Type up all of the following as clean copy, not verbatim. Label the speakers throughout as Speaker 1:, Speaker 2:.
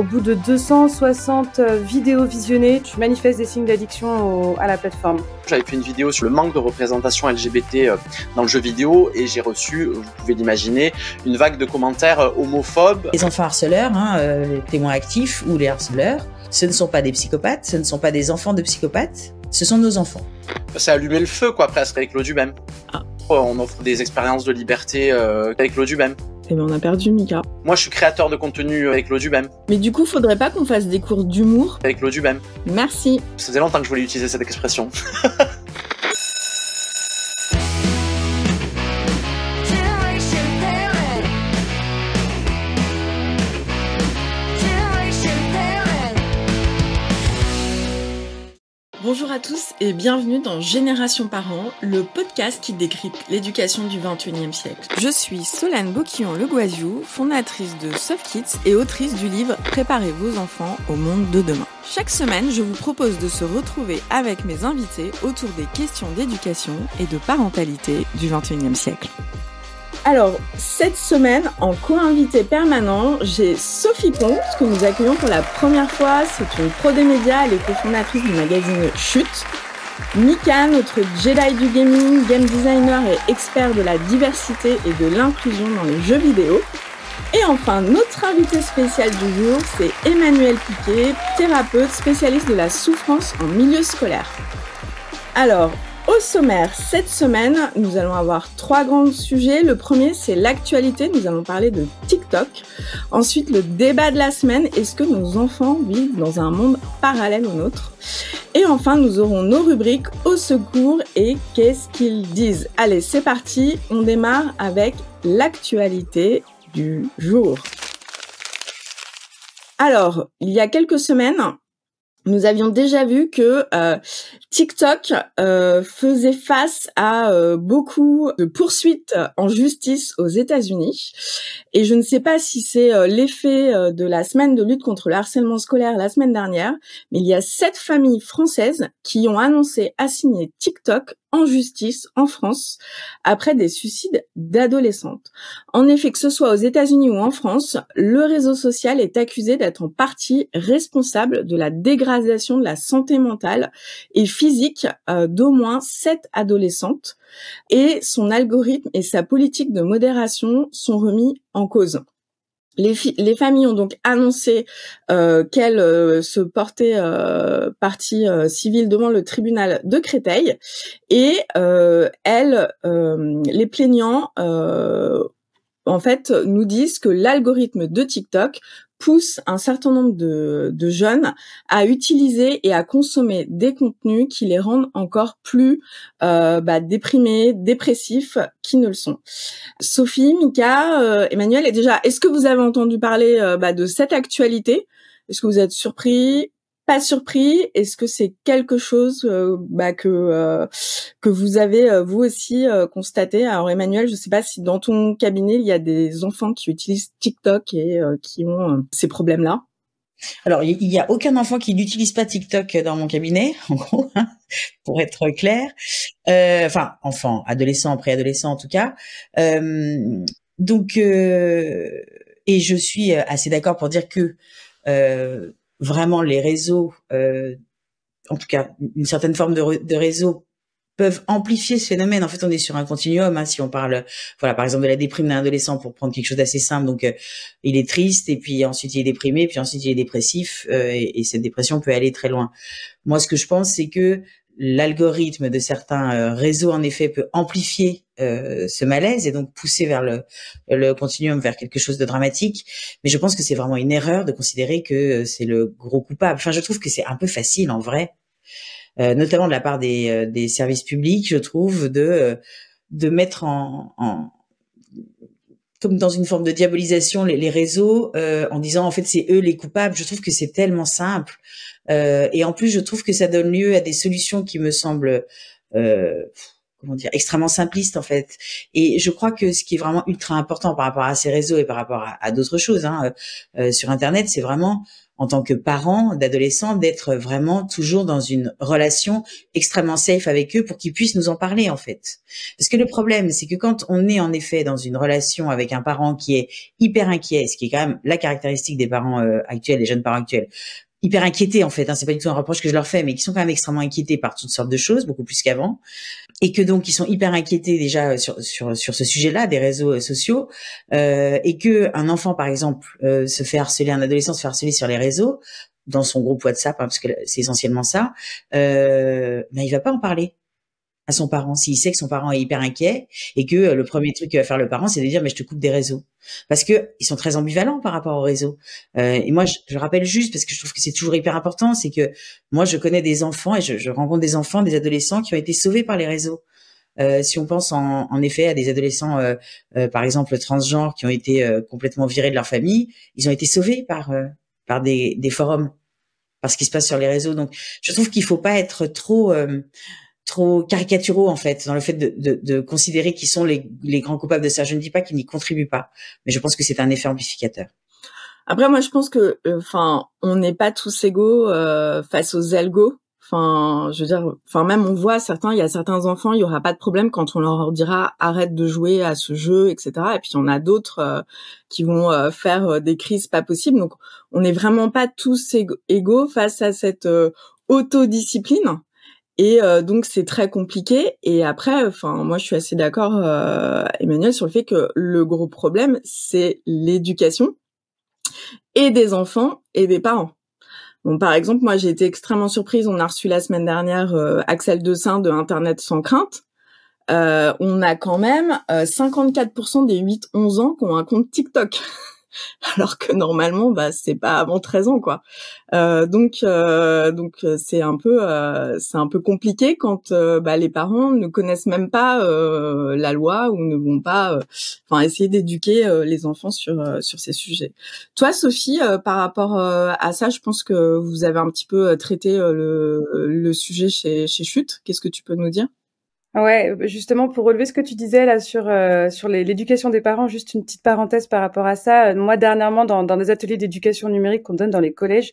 Speaker 1: au bout de 260 vidéos visionnées, tu manifestes des signes d'addiction à la plateforme.
Speaker 2: J'avais fait une vidéo sur le manque de représentation LGBT dans le jeu vidéo et j'ai reçu, vous pouvez l'imaginer, une vague de commentaires homophobes.
Speaker 3: Les enfants harceleurs, les témoins actifs ou les harceleurs, ce ne sont pas des psychopathes, ce ne sont pas des enfants de psychopathes, ce sont nos enfants.
Speaker 2: Ça a allumé le feu, quoi, presque, avec l'eau du même. On offre des expériences de liberté avec l'eau du même.
Speaker 4: Eh ben on a perdu Mika.
Speaker 2: Moi, je suis créateur de contenu avec l'eau du même.
Speaker 4: Mais du coup, faudrait pas qu'on fasse des cours d'humour
Speaker 2: Avec l'eau du même.
Speaker 4: Merci.
Speaker 2: Ça faisait longtemps que je voulais utiliser cette expression.
Speaker 4: Bonjour à tous et bienvenue dans Génération Parents, le podcast qui décrypte l'éducation du XXIe siècle. Je suis Solane Boquillon-Le Guaziou, fondatrice de Soft Kids et autrice du livre Préparez vos enfants au monde de demain. Chaque semaine, je vous propose de se retrouver avec mes invités autour des questions d'éducation et de parentalité du XXIe siècle. Alors, cette semaine, en co-invité permanent, j'ai Sophie Pons, que nous accueillons pour la première fois. C'est une pro des médias, elle est cofondatrice du magazine Chute. Mika, notre Jedi du gaming, game designer et expert de la diversité et de l'inclusion dans les jeux vidéo. Et enfin, notre invité spécial du jour, c'est Emmanuel Piquet, thérapeute spécialiste de la souffrance en milieu scolaire. Alors, au sommaire, cette semaine, nous allons avoir 3 grands sujets. Le premier, c'est l'actualité. Nous allons parler de TikTok. Ensuite, le débat de la semaine. Est-ce que nos enfants vivent dans un monde parallèle au nôtre? Et enfin, nous aurons nos rubriques au secours et qu'est-ce qu'ils disent. Allez, c'est parti. On démarre avec l'actualité du jour. Alors, il y a quelques semaines, nous avions déjà vu que TikTok faisait face à beaucoup de poursuites en justice aux États-Unis. Et je ne sais pas si c'est l'effet de la semaine de lutte contre le harcèlement scolaire la semaine dernière, mais il y a 7 familles françaises qui ont annoncé assigner TikTok en justice en France après des suicides d'adolescentes. En effet, que ce soit aux États-Unis ou en France, le réseau social est accusé d'être en partie responsable de la dégradation de la santé mentale et physique d'au moins 7 adolescentes et son algorithme et sa politique de modération sont remis en cause. Les familles ont donc annoncé qu'elles se portaient partie civile devant le tribunal de Créteil et les plaignants en fait nous disent que l'algorithme de TikTok pousse un certain nombre de jeunes à utiliser et à consommer des contenus qui les rendent encore plus déprimés, dépressifs qu'ils ne le sont. Sophie, Mika, Emmanuel, et déjà, est-ce que vous avez entendu parler de cette actualité? Est-ce que vous êtes surpris? Pas surpris? Est-ce que c'est quelque chose que vous avez vous aussi constaté? Alors Emmanuel, je sais pas si dans ton cabinet il y a des enfants qui utilisent TikTok et qui ont ces problèmes-là.
Speaker 3: Alors, il y a aucun enfant qui n'utilise pas TikTok dans mon cabinet, en gros, pour être clair. Enfin, enfant, adolescent, préadolescent en tout cas. Et je suis assez d'accord pour dire que vraiment les réseaux, en tout cas une certaine forme de réseau, peuvent amplifier ce phénomène. En fait, on est sur un continuum. Si on parle, voilà, par exemple de la déprime d'un adolescent, pour prendre quelque chose d'assez simple. Donc, il est triste, et puis ensuite il est déprimé, puis ensuite il est dépressif, et cette dépression peut aller très loin. Moi, ce que je pense, c'est que l'algorithme de certains réseaux, en effet, peut amplifier ce malaise et donc pousser vers le continuum, vers quelque chose de dramatique. Mais je pense que c'est vraiment une erreur de considérer que c'est le gros coupable. Enfin, je trouve que c'est un peu facile, en vrai. Notamment de la part des services publics, je trouve, de mettre en comme dans une forme de diabolisation les réseaux, en disant en fait c'est eux les coupables. Je trouve que c'est tellement simple, et en plus je trouve que ça donne lieu à des solutions qui me semblent extrêmement simplistes en fait. Et je crois que ce qui est vraiment ultra important par rapport à ces réseaux et par rapport à d'autres choses sur Internet, c'est vraiment en tant que parent d'adolescents, d'être vraiment toujours dans une relation extrêmement safe avec eux pour qu'ils puissent nous en parler, en fait. Parce que le problème, c'est que quand on est en effet dans une relation avec un parent qui est hyper inquiet, ce qui est quand même la caractéristique des parents actuels, des jeunes parents actuels, hyper inquiétés en fait, c'est pas du tout un reproche que je leur fais, mais qui sont quand même extrêmement inquiétés par toutes sortes de choses, beaucoup plus qu'avant, et que donc ils sont hyper inquiétés déjà sur ce sujet-là des réseaux sociaux, et que un enfant par exemple se fait harceler, un adolescent se fait harceler sur les réseaux dans son groupe WhatsApp, parce que c'est essentiellement ça, ben il va pas en parler à son parent s'il sait que son parent est hyper inquiet et que le premier truc que va faire le parent, c'est de dire mais je te coupe des réseaux, parce que ils sont très ambivalents par rapport aux réseaux. Et moi je rappelle juste, parce que je trouve que c'est toujours hyper important, c'est que moi je connais des enfants et je rencontre des enfants, des adolescents qui ont été sauvés par les réseaux. Si on pense en effet à des adolescents par exemple transgenres qui ont été complètement virés de leur famille, ils ont été sauvés par des forums, par ce qui se passe sur les réseaux. Donc je trouve qu'il faut pas être trop caricaturaux en fait dans le fait de considérer qu'ils sont les grands coupables de ça. Je ne dis pas qu'ils n'y contribuent pas, mais je pense que c'est un effet amplificateur.
Speaker 4: Après, moi, je pense que, on n'est pas tous égaux face aux algos. Je veux dire, même on voit il y a certains enfants, il y aura pas de problème quand on leur dira arrête de jouer à ce jeu, etc. Et puis il y en a d'autres qui vont faire des crises pas possibles. Donc, on n'est vraiment pas tous égaux face à cette autodiscipline. Et donc c'est très compliqué. Et après, moi je suis assez d'accord, Emmanuel, sur le fait que le gros problème c'est l'éducation et des enfants et des parents. Bon, par exemple, moi j'ai été extrêmement surprise. On a reçu la semaine dernière Axel Dessein de Internet sans crainte. On a quand même 54% des 8-11 ans qui ont un compte TikTok. Alors que normalement c'est pas avant 13 ans quoi. Donc c'est un peu compliqué quand les parents ne connaissent même pas la loi ou ne vont pas essayer d'éduquer les enfants sur ces sujets. Toi Sophie, par rapport à ça, je pense que vous avez un petit peu traité le sujet chez Chute. Qu'est-ce que tu peux nous dire?
Speaker 1: Ouais, justement pour relever ce que tu disais là sur l'éducation des parents, juste une petite parenthèse par rapport à ça. Moi dernièrement dans des ateliers d'éducation numérique qu'on donne dans les collèges,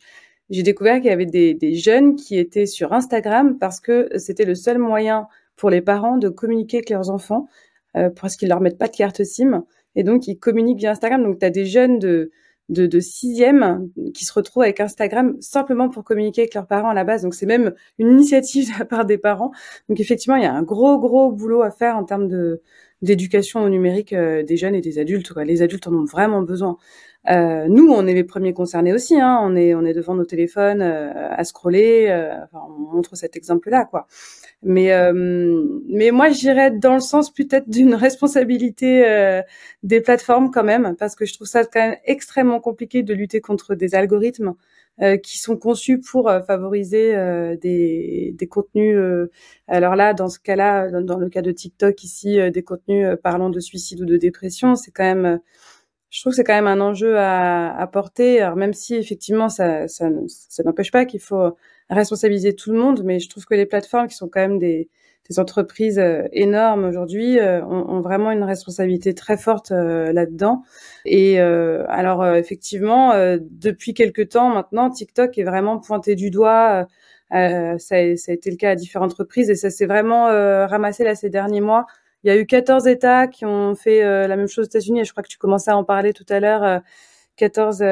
Speaker 1: j'ai découvert qu'il y avait des jeunes qui étaient sur Instagram parce que c'était le seul moyen pour les parents de communiquer avec leurs enfants, parce qu'ils leur mettent pas de carte SIM et donc ils communiquent via Instagram. Donc tu as des jeunes de sixième qui se retrouvent avec Instagram simplement pour communiquer avec leurs parents à la base. Donc c'est même une initiative de la part des parents. Donc effectivement, il y a un gros boulot à faire en termes d'éducation au numérique des jeunes et des adultes. Les adultes en ont vraiment besoin. Nous, on est les premiers concernés aussi. On est devant nos téléphones à scroller. On montre cet exemple-là, quoi. Mais moi, j'irais dans le sens peut-être d'une responsabilité des plateformes quand même, parce que je trouve ça quand même extrêmement compliqué de lutter contre des algorithmes qui sont conçus pour favoriser des contenus. Alors là, dans ce cas-là, dans le cas de TikTok ici, des contenus parlant de suicide ou de dépression, c'est quand même je trouve que c'est quand même un enjeu à porter. Alors même si effectivement ça n'empêche pas qu'il faut responsabiliser tout le monde, mais je trouve que les plateformes qui sont quand même des entreprises énormes aujourd'hui ont vraiment une responsabilité très forte là-dedans. Et alors effectivement, depuis quelque temps maintenant, TikTok est vraiment pointé du doigt. Ça a été le cas à différentes reprises et ça s'est vraiment ramassé là ces derniers mois. Il y a eu 14 États qui ont fait la même chose aux États-Unis et je crois que tu commençais à en parler tout à l'heure. 14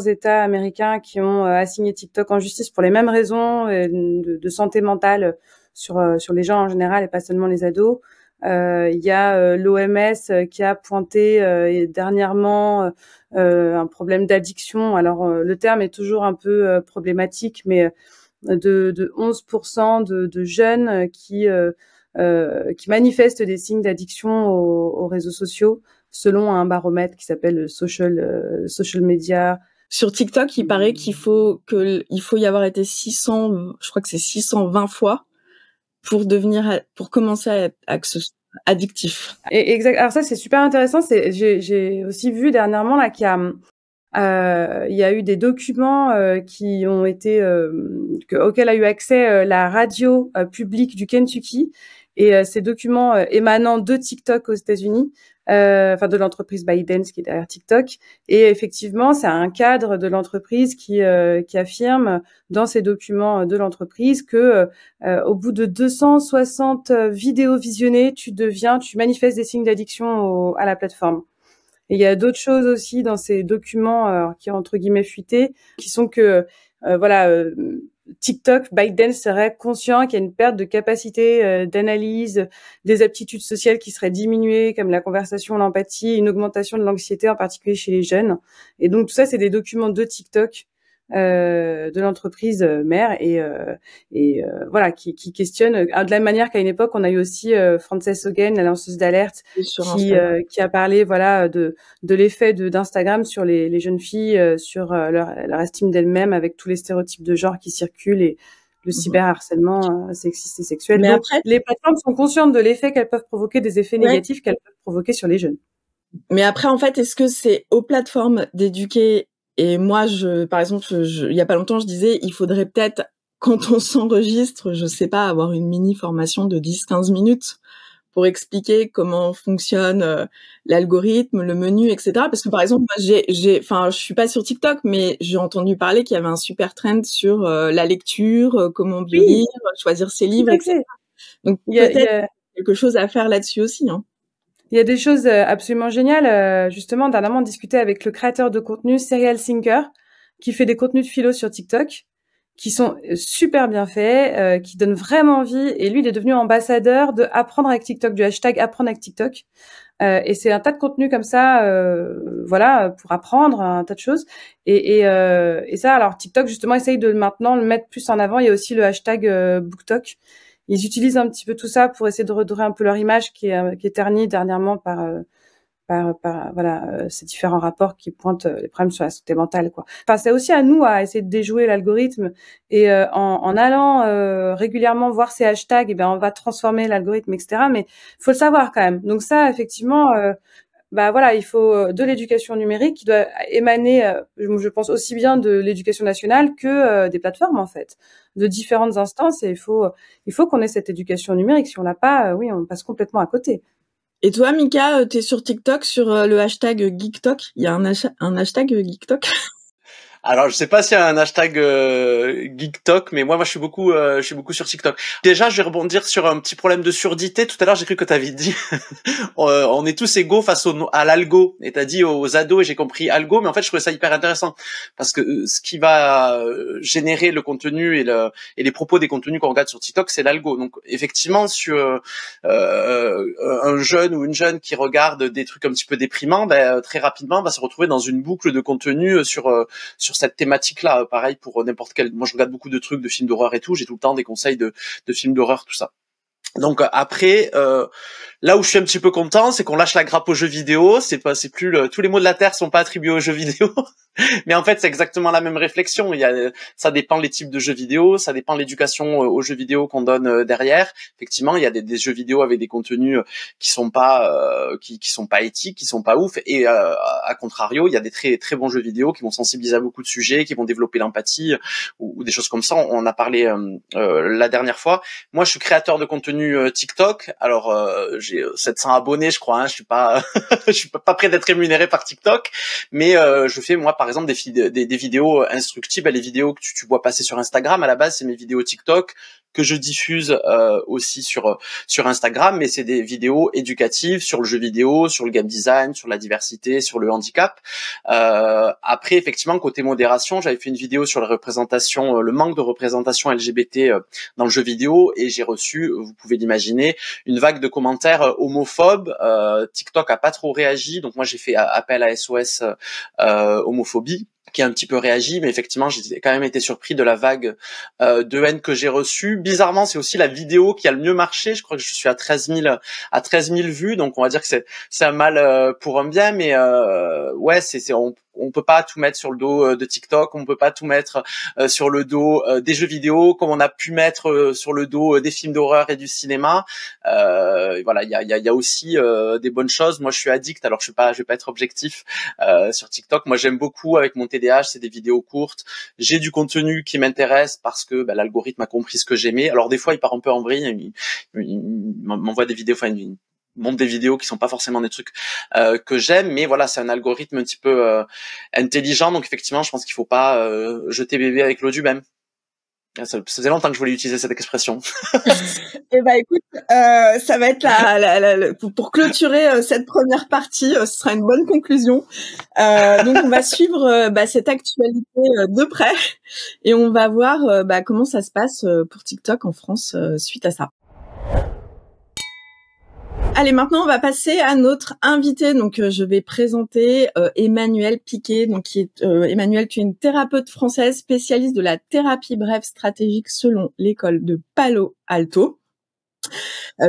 Speaker 1: États américains qui ont assigné TikTok en justice pour les mêmes raisons de santé mentale sur les gens en général et pas seulement les ados. Il y a l'OMS qui a pointé dernièrement un problème d'addiction. Alors le terme est toujours un peu problématique, mais de 11% de jeunes qui manifestent des signes d'addiction aux réseaux sociaux, selon un baromètre qui s'appelle le social media.
Speaker 4: Sur TikTok, il paraît qu'il faut y avoir été 620 fois pour commencer à être addictif.
Speaker 1: Et exact. Alors ça, c'est super intéressant. J'ai aussi vu dernièrement là qu'il y a eu des documents qui ont été auxquels a eu accès la radio publique du Kentucky. Et ces documents émanant de TikTok aux États-Unis, enfin de l'entreprise ByteDance qui est derrière TikTok. Et effectivement, c'est un cadre de l'entreprise qui affirme dans ces documents de l'entreprise que au bout de 260 vidéos visionnées, tu manifestes des signes d'addiction à la plateforme. Et il y a d'autres choses aussi dans ces documents qui entre guillemets fuités, qui sont que TikTok, ByteDance serait conscient qu'il y a une perte de capacité d'analyse, des aptitudes sociales qui seraient diminuées, comme la conversation, l'empathie, une augmentation de l'anxiété, en particulier chez les jeunes. Et donc tout ça, c'est des documents de TikTok, de l'entreprise mère, et voilà, qui questionne de la même manière qu'à une époque, on a eu aussi Frances Haugen, la lanceuse d'alerte, qui a parlé de l'effet d'Instagram sur les jeunes filles, sur leur estime d'elles-mêmes, avec tous les stéréotypes de genre qui circulent et le cyberharcèlement sexiste et sexuel. Donc, après, les plateformes sont conscientes de l'effet qu'elles peuvent provoquer, des effets négatifs qu'elles peuvent provoquer sur les jeunes.
Speaker 4: Mais après, en fait, est-ce que c'est aux plateformes d'éduquer? Et moi, par exemple, il y a pas longtemps, je disais, il faudrait peut-être, quand on s'enregistre, je sais pas, avoir une mini formation de 10-15 minutes pour expliquer comment fonctionne l'algorithme, le menu, etc. Parce que par exemple, moi, je suis pas sur TikTok, mais j'ai entendu parler qu'il y avait un super trend sur la lecture, comment bien lire, choisir ses livres, etc. Donc peut-être quelque chose à faire là-dessus aussi, hein.
Speaker 1: Il y a des choses absolument géniales. Justement, dernièrement, on discutait avec le créateur de contenu Serial Thinker, qui fait des contenus de philo sur TikTok, qui sont super bien faits, qui donnent vraiment envie. Et lui, il est devenu ambassadeur de apprendre avec TikTok, du hashtag apprendre avec TikTok. Et c'est un tas de contenus comme ça, pour apprendre un tas de choses. Et ça, alors TikTok justement essaye de maintenant le mettre plus en avant. Il y a aussi le hashtag BookTok. Ils utilisent un petit peu tout ça pour essayer de redorer un peu leur image qui est ternie dernièrement par ces différents rapports qui pointent les problèmes sur la santé mentale, quoi. Enfin, c'est aussi à nous à essayer de déjouer l'algorithme, et en allant régulièrement voir ces hashtags, on va transformer l'algorithme, etc. Mais faut le savoir quand même. Donc ça, effectivement, il faut de l'éducation numérique qui doit émaner, je pense aussi bien de l'éducation nationale que des plateformes, en fait, de différentes instances. Et il faut qu'on ait cette éducation numérique. Si on l'a pas, on passe complètement à côté.
Speaker 4: Et toi, Mika, t'es sur TikTok, sur le hashtag GeekTok. Il y a un hashtag GeekTok?
Speaker 2: Alors, je sais pas s'il y a un hashtag GeekTok, mais moi je suis beaucoup sur TikTok. Déjà, je vais rebondir sur un petit problème de surdité. Tout à l'heure, j'ai cru que tu avais dit on est tous égaux face à l'algo, et t'as dit aux ados, et j'ai compris algo, mais en fait, je trouvais ça hyper intéressant, parce que ce qui va générer le contenu et les propos des contenus qu'on regarde sur TikTok, c'est l'algo. Donc, effectivement, sur un jeune ou une jeune qui regarde des trucs un petit peu déprimants, très rapidement, va se retrouver dans une boucle de contenu sur cette thématique-là. Pareil pour n'importe quel. Moi, je regarde beaucoup de trucs, de films d'horreur et tout. J'ai tout le temps des conseils de films d'horreur, tout ça. Donc après, là où je suis un petit peu content, c'est qu'on lâche la grappe aux jeux vidéo. C'est plus tous les maux de la terre sont pas attribués aux jeux vidéo, mais en fait c'est exactement la même réflexion. Ça dépend les types de jeux vidéo, ça dépend l'éducation aux jeux vidéo qu'on donne derrière. Effectivement, il y a des jeux vidéo avec des contenus qui sont pas éthiques, qui sont pas ouf, et à contrario, il y a des très très bons jeux vidéo qui vont sensibiliser à beaucoup de sujets, qui vont développer l'empathie ou des choses comme ça. On a parlé la dernière fois. Moi, je suis créateur de contenu TikTok. Alors j'ai 700 abonnés, je crois, hein. Je suis pas prêt d'être rémunéré par TikTok, mais je fais moi par exemple des vidéos instructives. Les vidéos que tu vois passer sur Instagram, à la base c'est mes vidéos TikTok que je diffuse aussi sur Instagram, mais c'est des vidéos éducatives sur le jeu vidéo, sur le game design, sur la diversité, sur le handicap. Après, effectivement, côté modération, j'avais fait une vidéo sur le manque de représentation LGBT dans le jeu vidéo, et j'ai reçu, vous pouvez l'imaginer, une vague de commentaires homophobes. TikTok a pas trop réagi, donc moi j'ai fait appel à SOS homophobie, qui a un petit peu réagi, mais effectivement j'ai quand même été surpris de la vague de haine que j'ai reçue. Bizarrement, c'est aussi la vidéo qui a le mieux marché. Je crois que je suis à 13 000 vues, donc on va dire que c'est un mal pour un bien, mais on peut pas tout mettre sur le dos de TikTok, on peut pas tout mettre sur le dos des jeux vidéo, comme on a pu mettre sur le dos des films d'horreur et du cinéma. Voilà, il y a aussi des bonnes choses. Moi, je suis addict, alors je vais pas être objectif sur TikTok. Moi, j'aime beaucoup avec mon TDAH, c'est des vidéos courtes. J'ai du contenu qui m'intéresse parce que l'algorithme a compris ce que j'aimais. Alors des fois, il part un peu en vrille, il m'envoie des vidéos, enfin il montre des vidéos qui sont pas forcément des trucs que j'aime, mais voilà, c'est un algorithme un petit peu intelligent. Donc effectivement, je pense qu'il faut pas jeter bébé avec l'eau du bain. Ça faisait longtemps que je voulais utiliser cette expression.
Speaker 4: Eh ben écoute, ça va être pour clôturer cette première partie, ce sera une bonne conclusion. Donc on va suivre cette actualité de près et on va voir comment ça se passe pour TikTok en France suite à ça. Allez, maintenant on va passer à notre invité. Donc je vais présenter Emmanuelle Piquet. Donc Emmanuelle, tu es une thérapeute française spécialiste de la thérapie brève stratégique selon l'école de Palo Alto.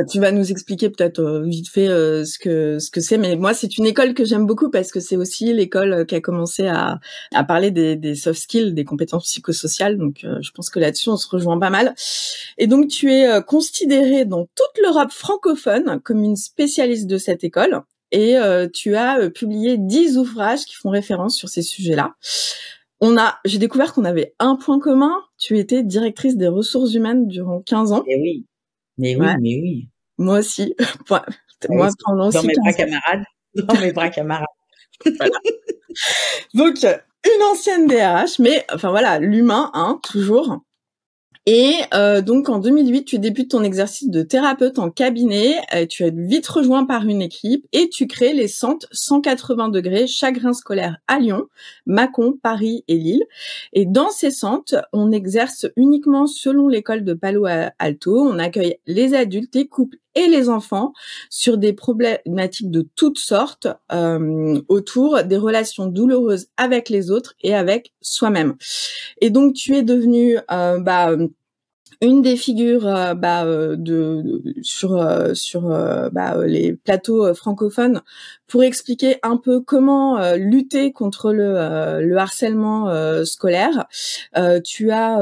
Speaker 4: Tu vas nous expliquer peut-être vite fait ce que c'est, mais moi c'est une école que j'aime beaucoup parce que c'est aussi l'école qui a commencé à parler des soft skills, des compétences psychosociales. Donc je pense que là-dessus on se rejoint pas mal. Et donc tu es considérée dans toute l'Europe francophone comme une spécialiste de cette école et tu as publié 10 ouvrages qui font référence sur ces sujets-là. J'ai découvert qu'on avait un point commun. Tu étais directrice des ressources humaines durant 15 ans.
Speaker 3: Et oui. Mais oui,
Speaker 4: ouais.
Speaker 3: Mais oui.
Speaker 4: Moi aussi. Moi, pendant aussi
Speaker 3: dans mes bras camarades. Dans mes bras camarades.
Speaker 4: Voilà. Donc, une ancienne DRH, mais enfin voilà, l'humain, toujours. Et donc en 2008, tu débutes ton exercice de thérapeute en cabinet, tu es vite rejoint par une équipe et tu crées les centres 180 degrés chagrin scolaire à Lyon, Mâcon, Paris et Lille. Et dans ces centres, on exerce uniquement selon l'école de Palo Alto, on accueille les adultes, les couples et les enfants sur des problématiques de toutes sortes autour des relations douloureuses avec les autres et avec soi-même. Et donc tu es devenue une des figures sur les plateaux francophones pour expliquer un peu comment lutter contre le harcèlement scolaire. Tu as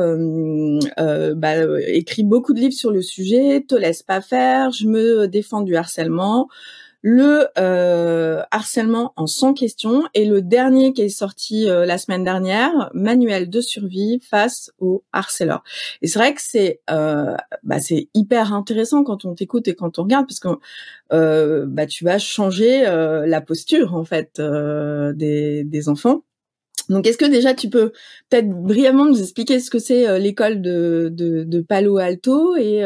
Speaker 4: écrit beaucoup de livres sur le sujet, Te laisse pas faire, Je me défends du harcèlement, le harcèlement en 100 questions et le dernier qui est sorti la semaine dernière, Manuel de survie face aux harceleurs. Et c'est vrai que c'est hyper intéressant quand on t'écoute et quand on regarde parce que tu vas changer la posture en fait des enfants. Donc, est-ce que déjà tu peux peut-être brièvement nous expliquer ce que c'est l'école de Palo Alto et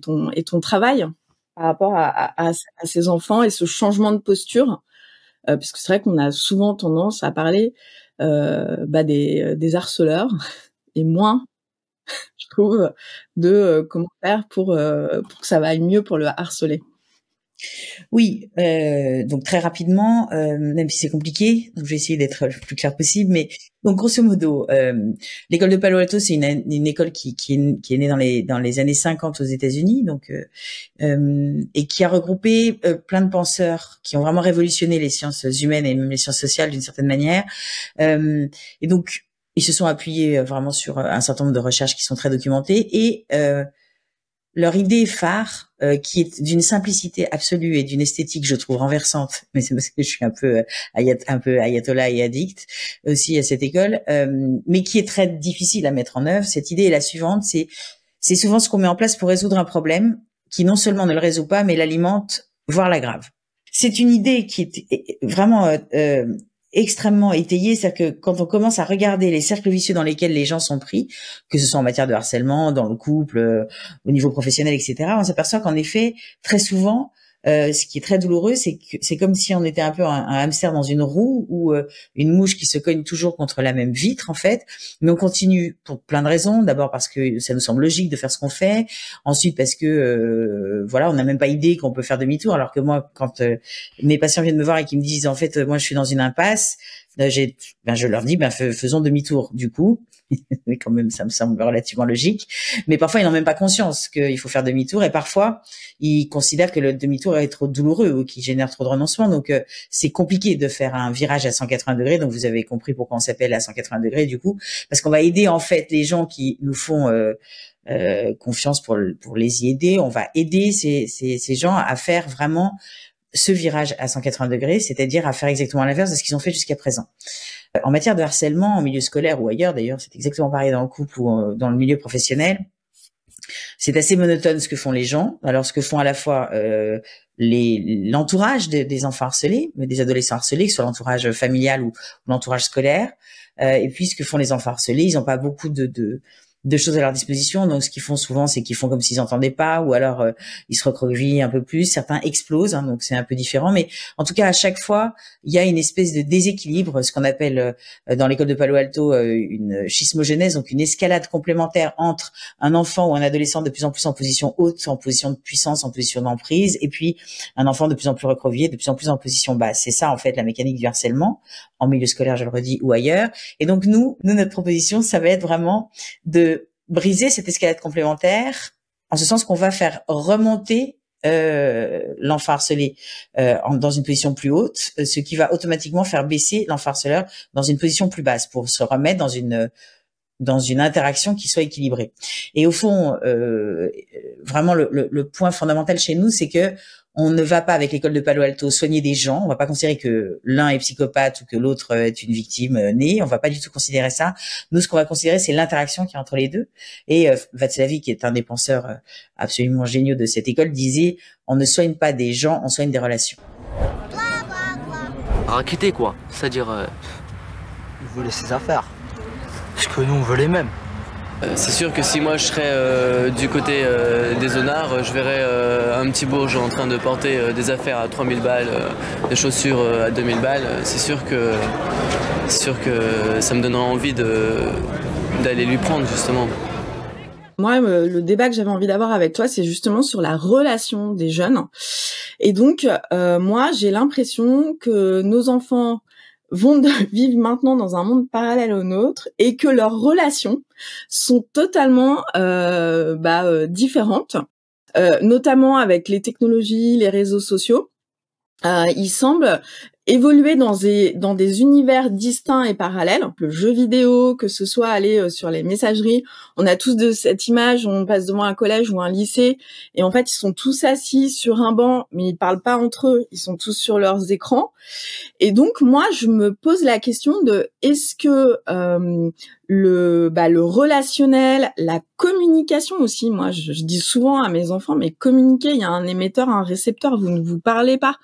Speaker 4: ton travail par rapport à ces enfants et ce changement de posture, parce que c'est vrai qu'on a souvent tendance à parler des harceleurs et moins, je trouve, de comment faire pour que ça aille mieux pour le harceler.
Speaker 3: Oui, donc très rapidement, même si c'est compliqué, donc je vais essayer d'être le plus clair possible, mais donc grosso modo, l'école de Palo Alto, c'est une école qui est née dans les années 50 aux États-Unis, donc et qui a regroupé plein de penseurs qui ont vraiment révolutionné les sciences humaines et même les sciences sociales d'une certaine manière, et donc ils se sont appuyés vraiment sur un certain nombre de recherches qui sont très documentées et leur idée phare, qui est d'une simplicité absolue et d'une esthétique, je trouve, renversante, mais c'est parce que je suis un peu ayatollah et addict aussi à cette école, mais qui est très difficile à mettre en œuvre. Cette idée est la suivante, c'est souvent ce qu'on met en place pour résoudre un problème qui non seulement ne le résout pas, mais l'alimente, voire l'aggrave. C'est une idée qui est vraiment extrêmement étayé, c'est-à-dire que quand on commence à regarder les cercles vicieux dans lesquels les gens sont pris, que ce soit en matière de harcèlement, dans le couple, au niveau professionnel, etc., on s'aperçoit qu'en effet, très souvent, ce qui est très douloureux, c'est que c'est comme si on était un peu un hamster dans une roue ou une mouche qui se cogne toujours contre la même vitre en fait, mais on continue pour plein de raisons. D'abord parce que ça nous semble logique de faire ce qu'on fait, ensuite parce que on n'a même pas idée qu'on peut faire demi-tour. Alors que moi, quand mes patients viennent me voir et qu'ils me disent en fait moi je suis dans une impasse, je leur dis, faisons demi-tour du coup. Mais quand même, ça me semble relativement logique. Mais parfois, ils n'ont même pas conscience qu'il faut faire demi-tour, et parfois, ils considèrent que le demi-tour est trop douloureux ou qu'il génère trop de renoncement. Donc, c'est compliqué de faire un virage à 180 degrés. Donc, vous avez compris pourquoi on s'appelle à 180 degrés du coup, parce qu'on va aider en fait les gens qui nous font confiance pour les y aider. On va aider ces gens à faire vraiment ce virage à 180 degrés, c'est-à-dire à faire exactement l'inverse de ce qu'ils ont fait jusqu'à présent. En matière de harcèlement, en milieu scolaire ou ailleurs, d'ailleurs, c'est exactement pareil dans le couple ou dans le milieu professionnel. C'est assez monotone ce que font les gens. Alors, ce que font à la fois l'entourage des enfants harcelés, des adolescents harcelés, que ce soit l'entourage familial ou l'entourage scolaire, et puis ce que font les enfants harcelés, ils n'ont pas beaucoup de choses à leur disposition. Donc, ce qu'ils font souvent, c'est qu'ils font comme s'ils n'entendaient pas, ou alors ils se recroquevillent un peu plus. Certains explosent, hein, donc c'est un peu différent. Mais en tout cas, à chaque fois, il y a une espèce de déséquilibre, ce qu'on appelle dans l'école de Palo Alto une schismogenèse, donc une escalade complémentaire entre un enfant ou un adolescent de plus en plus en position haute, en position de puissance, en position d'emprise, et puis un enfant de plus en plus recroquevillé, de plus en plus en position basse. C'est ça, en fait, la mécanique du harcèlement, en milieu scolaire, je le redis, ou ailleurs. Et donc, nous, notre proposition, ça va être vraiment de briser cette escalade complémentaire, en ce sens qu'on va faire remonter l'enfant harcelé dans une position plus haute, ce qui va automatiquement faire baisser l'enfant harceleur dans une position plus basse pour se remettre dans une interaction qui soit équilibrée. Et au fond, vraiment le point fondamental chez nous, c'est que on ne va pas, avec l'école de Palo Alto, soigner des gens. On va pas considérer que l'un est psychopathe ou que l'autre est une victime née. On va pas du tout considérer ça. Nous, ce qu'on va considérer, c'est l'interaction qui est entre les deux. Et Václavic, qui est un des penseurs absolument géniaux de cette école, disait « On ne soigne pas des gens, on soigne des relations ».
Speaker 5: Raqueter, quoi. C'est-à-dire...
Speaker 6: Il voulait ses affaires. Parce que nous, on veut les mêmes.
Speaker 5: C'est sûr que si moi je serais du côté des zonards, je verrais un petit bourgeois en train de porter des affaires à 3000 balles, des chaussures à 2000 balles. C'est sûr que ça me donnerait envie d'aller lui prendre, justement.
Speaker 4: Moi, le débat que j'avais envie d'avoir avec toi, c'est justement sur la relation des jeunes. Et donc, moi, j'ai l'impression que nos enfants vont vivre maintenant dans un monde parallèle au nôtre et que leurs relations sont totalement différentes, notamment avec les technologies, les réseaux sociaux. Ils semblent évoluer dans des univers distincts et parallèles, le jeu vidéo, que ce soit aller sur les messageries. On a tous de cette image, on passe devant un collège ou un lycée, et en fait, ils sont tous assis sur un banc, mais ils parlent pas entre eux, ils sont tous sur leurs écrans. Et donc, moi, je me pose la question de est-ce que le relationnel, la communication aussi, moi, je dis souvent à mes enfants, mais communiquer, il y a un émetteur, un récepteur, vous ne vous parlez pas.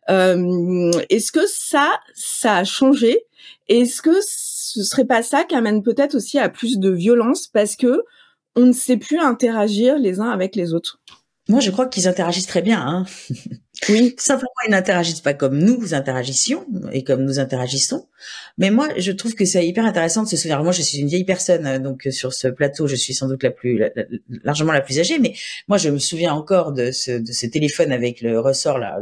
Speaker 4: Est-ce que ça a changé? Est-ce que ce serait pas ça qui amène peut-être aussi à plus de violence parce que on ne sait plus interagir les uns avec les autres?
Speaker 3: Moi, je crois qu'ils interagissent très bien, hein. Oui. Simplement, ils n'interagissent pas comme nous interagissons et comme nous interagissons. Mais moi, je trouve que c'est hyper intéressant de se souvenir. Moi, je suis une vieille personne, donc sur ce plateau, je suis sans doute largement la plus âgée. Mais moi, je me souviens encore de ce téléphone avec le ressort là,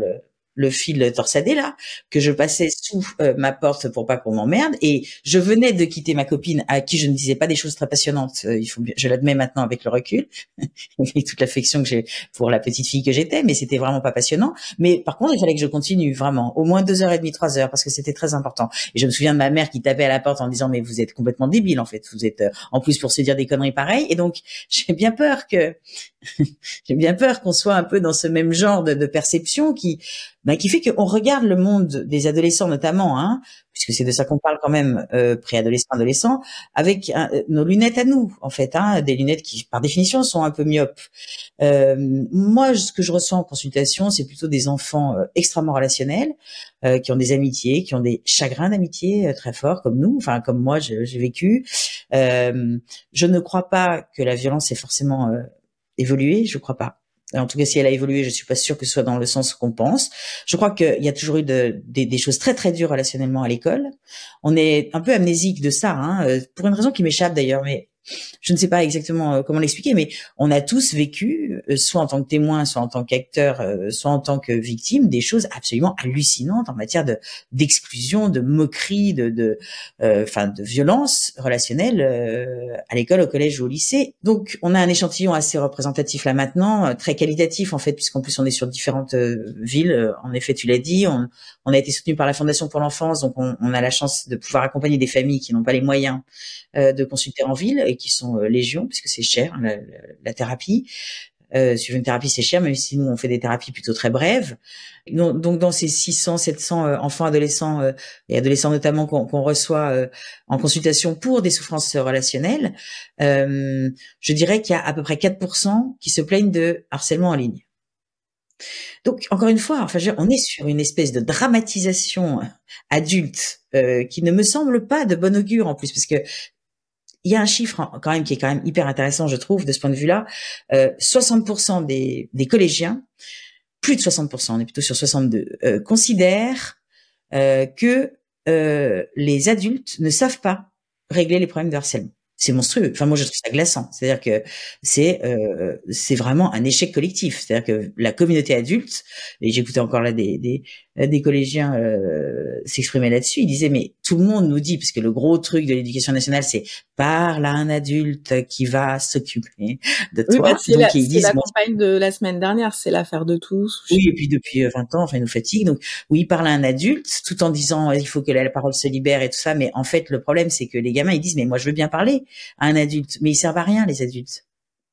Speaker 3: le fil torsadé là, que je passais sous ma porte pour pas qu'on m'emmerde, et je venais de quitter ma copine à qui je ne disais pas des choses très passionnantes, je l'admets maintenant avec le recul, avec toute l'affection que j'ai pour la petite fille que j'étais, mais c'était vraiment pas passionnant. Mais par contre, il fallait que je continue vraiment, au moins 2h30, 3 heures, parce que c'était très important. Et je me souviens de ma mère qui tapait à la porte en disant mais vous êtes complètement débile en fait, vous êtes en plus pour se dire des conneries pareilles. Et donc j'ai bien peur qu'on soit un peu dans ce même genre de perception qui fait qu'on regarde le monde des adolescents notamment, hein, puisque c'est de ça qu'on parle quand même, préadolescents, adolescents, avec nos lunettes à nous, en fait, hein, des lunettes qui, par définition, sont un peu myopes. Moi, ce que je ressens en consultation, c'est plutôt des enfants extrêmement relationnels, qui ont des amitiés, qui ont des chagrins d'amitié très forts, comme nous, enfin comme moi, j'ai vécu. Je ne crois pas que la violence ait forcément évolué, je crois pas. En tout cas, si elle a évolué, je suis pas sûre que ce soit dans le sens qu'on pense. Je crois qu'il y a toujours eu des choses très très dures relationnellement à l'école. On est un peu amnésique de ça, hein, pour une raison qui m'échappe d'ailleurs, mais je ne sais pas exactement comment l'expliquer, mais on a tous vécu, soit en tant que témoin, soit en tant qu'acteur, soit en tant que victime, des choses absolument hallucinantes en matière d'exclusion, de moquerie, de violence relationnelle à l'école, au collège ou au lycée. Donc, on a un échantillon assez représentatif là maintenant, très qualitatif en fait, puisqu'en plus on est sur différentes villes. En effet, tu l'as dit, on a été soutenu par la Fondation pour l'enfance, donc on a la chance de pouvoir accompagner des familles qui n'ont pas les moyens de consulter en ville et qui sont légion, puisque c'est cher la thérapie. Suivre une thérapie, c'est cher, même si nous on fait des thérapies plutôt très brèves. Donc dans ces 600, 700 enfants, adolescents et adolescents notamment qu'on reçoit en consultation pour des souffrances relationnelles, je dirais qu'il y a à peu près 4% qui se plaignent de harcèlement en ligne. Donc encore une fois, on est sur une espèce de dramatisation adulte qui ne me semble pas de bon augure en plus, parce que il y a un chiffre quand même qui est quand même hyper intéressant, je trouve, de ce point de vue-là. 60% des collégiens, plus de 60%, on est plutôt sur 62, considèrent que les adultes ne savent pas régler les problèmes de harcèlement. C'est monstrueux. Moi, je trouve ça glaçant. C'est-à-dire que c'est vraiment un échec collectif. C'est-à-dire que la communauté adulte, et j'écoutais encore là des collégiens s'exprimer là-dessus, ils disaient mais tout le monde nous dit, parce que le gros truc de l'éducation nationale, c'est parle à un adulte qui va s'occuper de toi.
Speaker 4: Oui, bah, c'est la
Speaker 3: bon,
Speaker 4: campagne de la semaine dernière, c'est l'affaire de tous.
Speaker 3: Oui, et puis depuis 20 ans, ils nous fatiguent. Donc oui, parle à un adulte, tout en disant il faut que la parole se libère et tout ça. Mais en fait, le problème, c'est que les gamins, ils disent mais moi, je veux bien parler à un adulte, mais ils servent à rien, les adultes.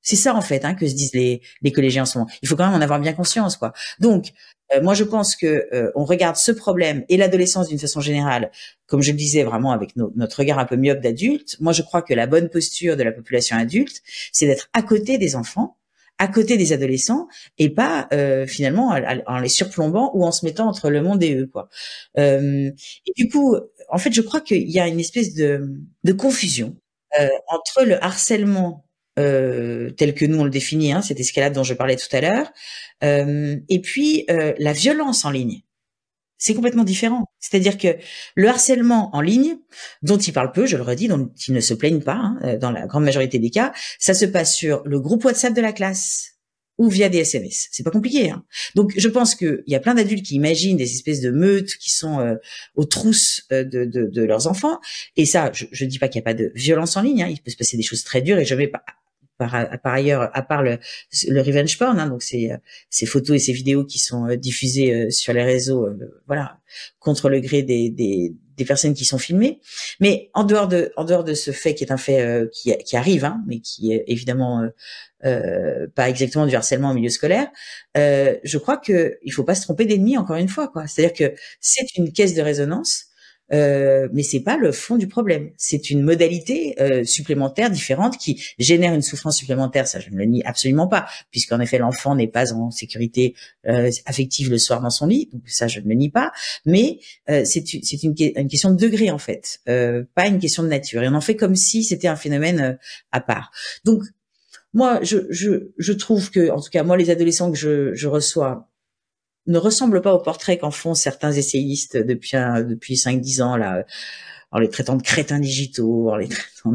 Speaker 3: C'est ça en fait que se disent les collégiens en ce moment. Il faut quand même en avoir bien conscience, quoi. Donc moi je pense que on regarde ce problème et l'adolescence d'une façon générale, comme je le disais, vraiment avec notre regard un peu myope d'adulte. Moi je crois que la bonne posture de la population adulte, c'est d'être à côté des enfants, à côté des adolescents, et pas finalement en les surplombant ou en se mettant entre le monde et eux, quoi. Et du coup, en fait, je crois qu'il y a une espèce de confusion entre le harcèlement tel que nous on le définit, cette escalade dont je parlais tout à l'heure, et puis la violence en ligne. C'est complètement différent. C'est-à-dire que le harcèlement en ligne, dont ils parlent peu, je le redis, dont ils ne se plaignent pas, dans la grande majorité des cas, ça se passe sur le groupe WhatsApp de la classe ou via des SMS. C'est pas compliqué. Donc, je pense qu'il y a plein d'adultes qui imaginent des espèces de meutes qui sont aux trousses de leurs enfants. Et ça, je dis pas qu'il n'y a pas de violence en ligne. Il peut se passer des choses très dures et je vais pas par ailleurs, à part le revenge porn, donc ces photos et ces vidéos qui sont diffusées sur les réseaux, voilà, contre le gré des personnes qui sont filmées. Mais en dehors de ce fait qui est un fait qui arrive, mais qui est évidemment pas exactement du harcèlement en milieu scolaire, je crois que il faut pas se tromper d'ennemi, encore une fois, quoi. C'est-à-dire que c'est une caisse de résonance. Mais c'est pas le fond du problème. C'est une modalité supplémentaire, différente, qui génère une souffrance supplémentaire. Ça, je ne le nie absolument pas, puisqu'en effet, l'enfant n'est pas en sécurité affective le soir dans son lit. Donc ça, je ne le nie pas. Mais c'est une question de degré, en fait, pas une question de nature. Et on en fait comme si c'était un phénomène à part. Donc moi, je trouve que, en tout cas, moi, les adolescents que je reçois ne ressemble pas au portrait qu'en font certains essayistes depuis 5-10 ans, là, en les traitant de crétins digitaux, en les traitant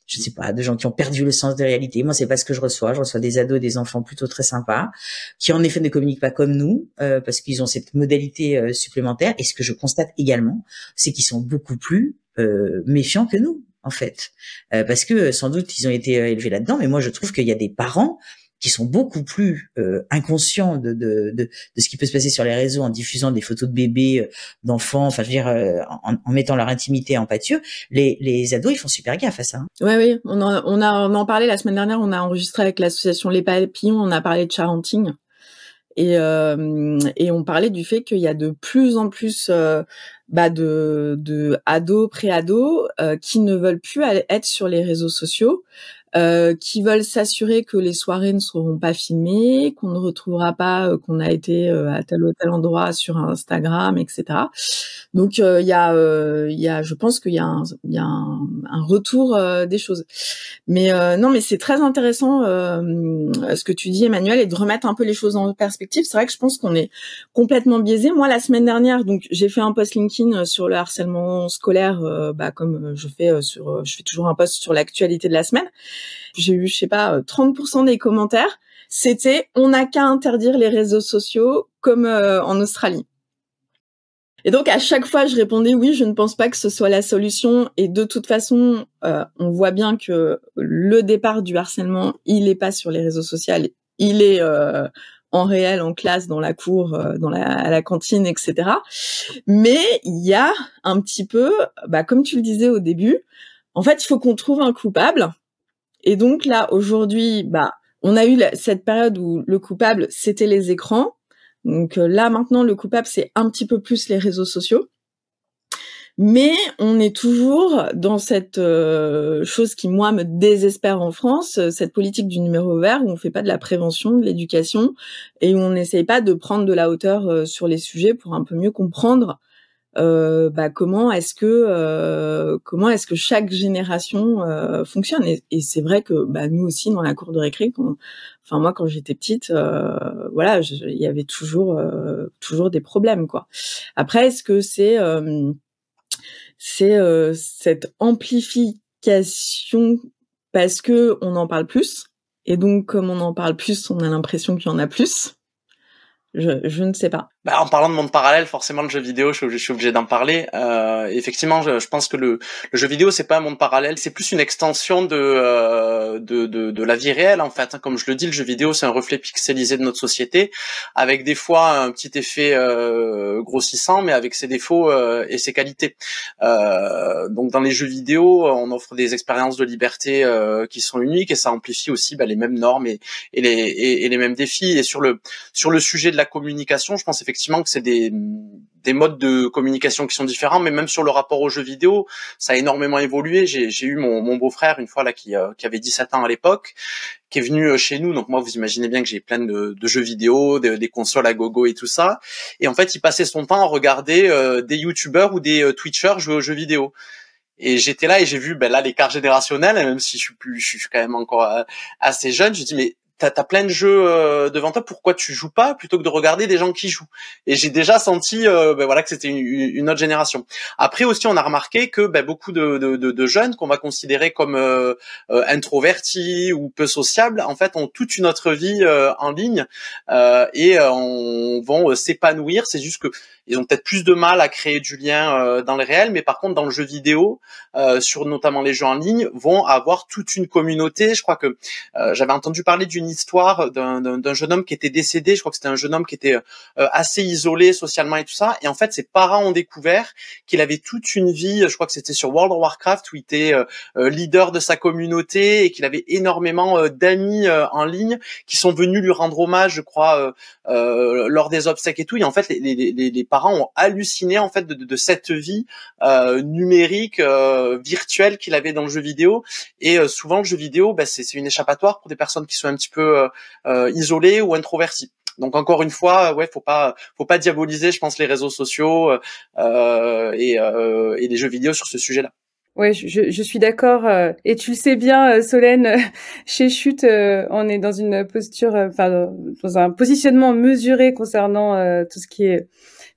Speaker 3: je sais pas, de gens qui ont perdu le sens de réalité. Moi, c'est pas ce que je reçois. Je reçois des ados, des enfants plutôt très sympas, qui en effet ne communiquent pas comme nous, parce qu'ils ont cette modalité supplémentaire. Et ce que je constate également, c'est qu'ils sont beaucoup plus méfiants que nous, en fait. Parce que sans doute, ils ont été élevés là-dedans, mais moi, je trouve qu'il y a des parents qui sont beaucoup plus inconscients de ce qui peut se passer sur les réseaux en diffusant des photos de bébés, d'enfants, enfin je veux dire en mettant leur intimité en pâture. Les ados, ils font super gaffe à ça.
Speaker 4: Oui, on en parlait la semaine dernière, on a enregistré avec l'association Les Papillons, on a parlé de parenting et on parlait du fait qu'il y a de plus en plus de ados, pré-ados qui ne veulent plus être sur les réseaux sociaux. qui veulent s'assurer que les soirées ne seront pas filmées, qu'on ne retrouvera pas qu'on a été à tel ou tel endroit sur Instagram, etc. Donc il y a, je pense qu'il y a un retour des choses. Mais non, mais c'est très intéressant ce que tu dis, Emmanuel, et de remettre un peu les choses en perspective. C'est vrai que je pense qu'on est complètement biaisé. Moi, la semaine dernière, donc j'ai fait un post LinkedIn sur le harcèlement scolaire, comme je fais je fais toujours un post sur l'actualité de la semaine. J'ai eu, je sais pas, 30% des commentaires. C'était on n'a qu'à interdire les réseaux sociaux comme en Australie. Et donc à chaque fois, je répondais oui, je ne pense pas que ce soit la solution. Et de toute façon, on voit bien que le départ du harcèlement, il est pas sur les réseaux sociaux, il est en réel, en classe, dans la cour, à la cantine, etc. Mais il y a un petit peu, comme tu le disais au début, en fait, il faut qu'on trouve un coupable. Et donc là, aujourd'hui, on a eu cette période où le coupable, c'était les écrans. Donc là, maintenant, le coupable, c'est un petit peu plus les réseaux sociaux. Mais on est toujours dans cette chose qui, moi, me désespère en France, cette politique du numéro vert où on fait pas de la prévention, de l'éducation, et où on n'essaye pas de prendre de la hauteur sur les sujets pour un peu mieux comprendre comment est-ce que chaque génération fonctionne. Et c'est vrai que nous aussi, dans la cour de récré, moi quand j'étais petite, il y avait toujours des problèmes, quoi. Après, est-ce que c'est cette amplification parce que on en parle plus, et donc comme on en parle plus, on a l'impression qu'il y en a plus? Je ne sais pas.
Speaker 2: En parlant de monde parallèle, forcément le jeu vidéo, je suis obligé d'en parler. Effectivement, je pense que le jeu vidéo, c'est pas un monde parallèle, c'est plus une extension de la vie réelle, en fait. Comme je le dis, le jeu vidéo, c'est un reflet pixelisé de notre société, avec des fois un petit effet grossissant, mais avec ses défauts et ses qualités. Donc dans les jeux vidéo, on offre des expériences de liberté qui sont uniques, et ça amplifie aussi les mêmes normes et les mêmes défis. Et sur le sujet de la communication, je pense effectivement que c'est des modes de communication qui sont différents, mais même sur le rapport aux jeux vidéo, ça a énormément évolué. J'ai eu mon beau-frère une fois là qui avait 17 ans à l'époque, qui est venu chez nous. Donc moi, vous imaginez bien que j'ai plein de jeux vidéo, des consoles à gogo et tout ça. Et en fait, il passait son temps à regarder des youtubeurs ou des twitchers jouer aux jeux vidéo. Et j'étais là et j'ai vu là l'écart générationnel, même si je suis quand même encore assez jeune. Je dis mais t'as plein de jeux devant toi, pourquoi tu joues pas plutôt que de regarder des gens qui jouent? Et j'ai déjà senti que c'était une autre génération. Après aussi, on a remarqué que beaucoup de jeunes qu'on va considérer comme introvertis ou peu sociables, en fait, ont toute une autre vie en ligne et vont s'épanouir. C'est juste que ils ont peut-être plus de mal à créer du lien dans le réel, mais par contre dans le jeu vidéo, sur notamment les jeux en ligne, vont avoir toute une communauté. Je crois que j'avais entendu parler d'une histoire d'un jeune homme qui était décédé. Je crois que c'était un jeune homme qui était assez isolé socialement et tout ça. Et en fait, ses parents ont découvert qu'il avait toute une vie. Je crois que c'était sur World of Warcraft où il était leader de sa communauté et qu'il avait énormément d'amis en ligne qui sont venus lui rendre hommage, je crois, lors des obsèques et tout. Et en fait, les parents ont halluciné en fait de cette vie numérique, virtuelle qu'il avait dans le jeu vidéo. Et souvent, le jeu vidéo, c'est une échappatoire pour des personnes qui sont un petit peu isolées ou introverties. Donc encore une fois, faut pas diaboliser, je pense, les réseaux sociaux et les jeux vidéo sur ce sujet-là.
Speaker 1: Ouais, je suis d'accord. Et tu le sais bien, Solène, chez Chute, on est dans une posture, dans un positionnement mesuré concernant tout ce qui est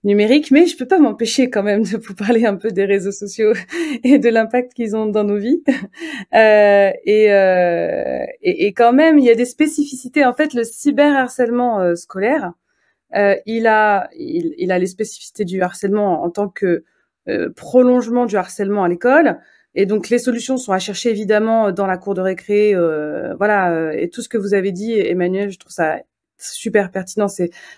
Speaker 1: numérique, mais je peux pas m'empêcher quand même de vous parler un peu des réseaux sociaux et de l'impact qu'ils ont dans nos vies. Et quand même, il y a des spécificités. En fait, le cyberharcèlement scolaire, il a les spécificités du harcèlement en tant que prolongement du harcèlement à l'école. Et donc, les solutions sont à chercher évidemment dans la cour de récré. Et tout ce que vous avez dit, Emmanuel, je trouve ça super pertinent.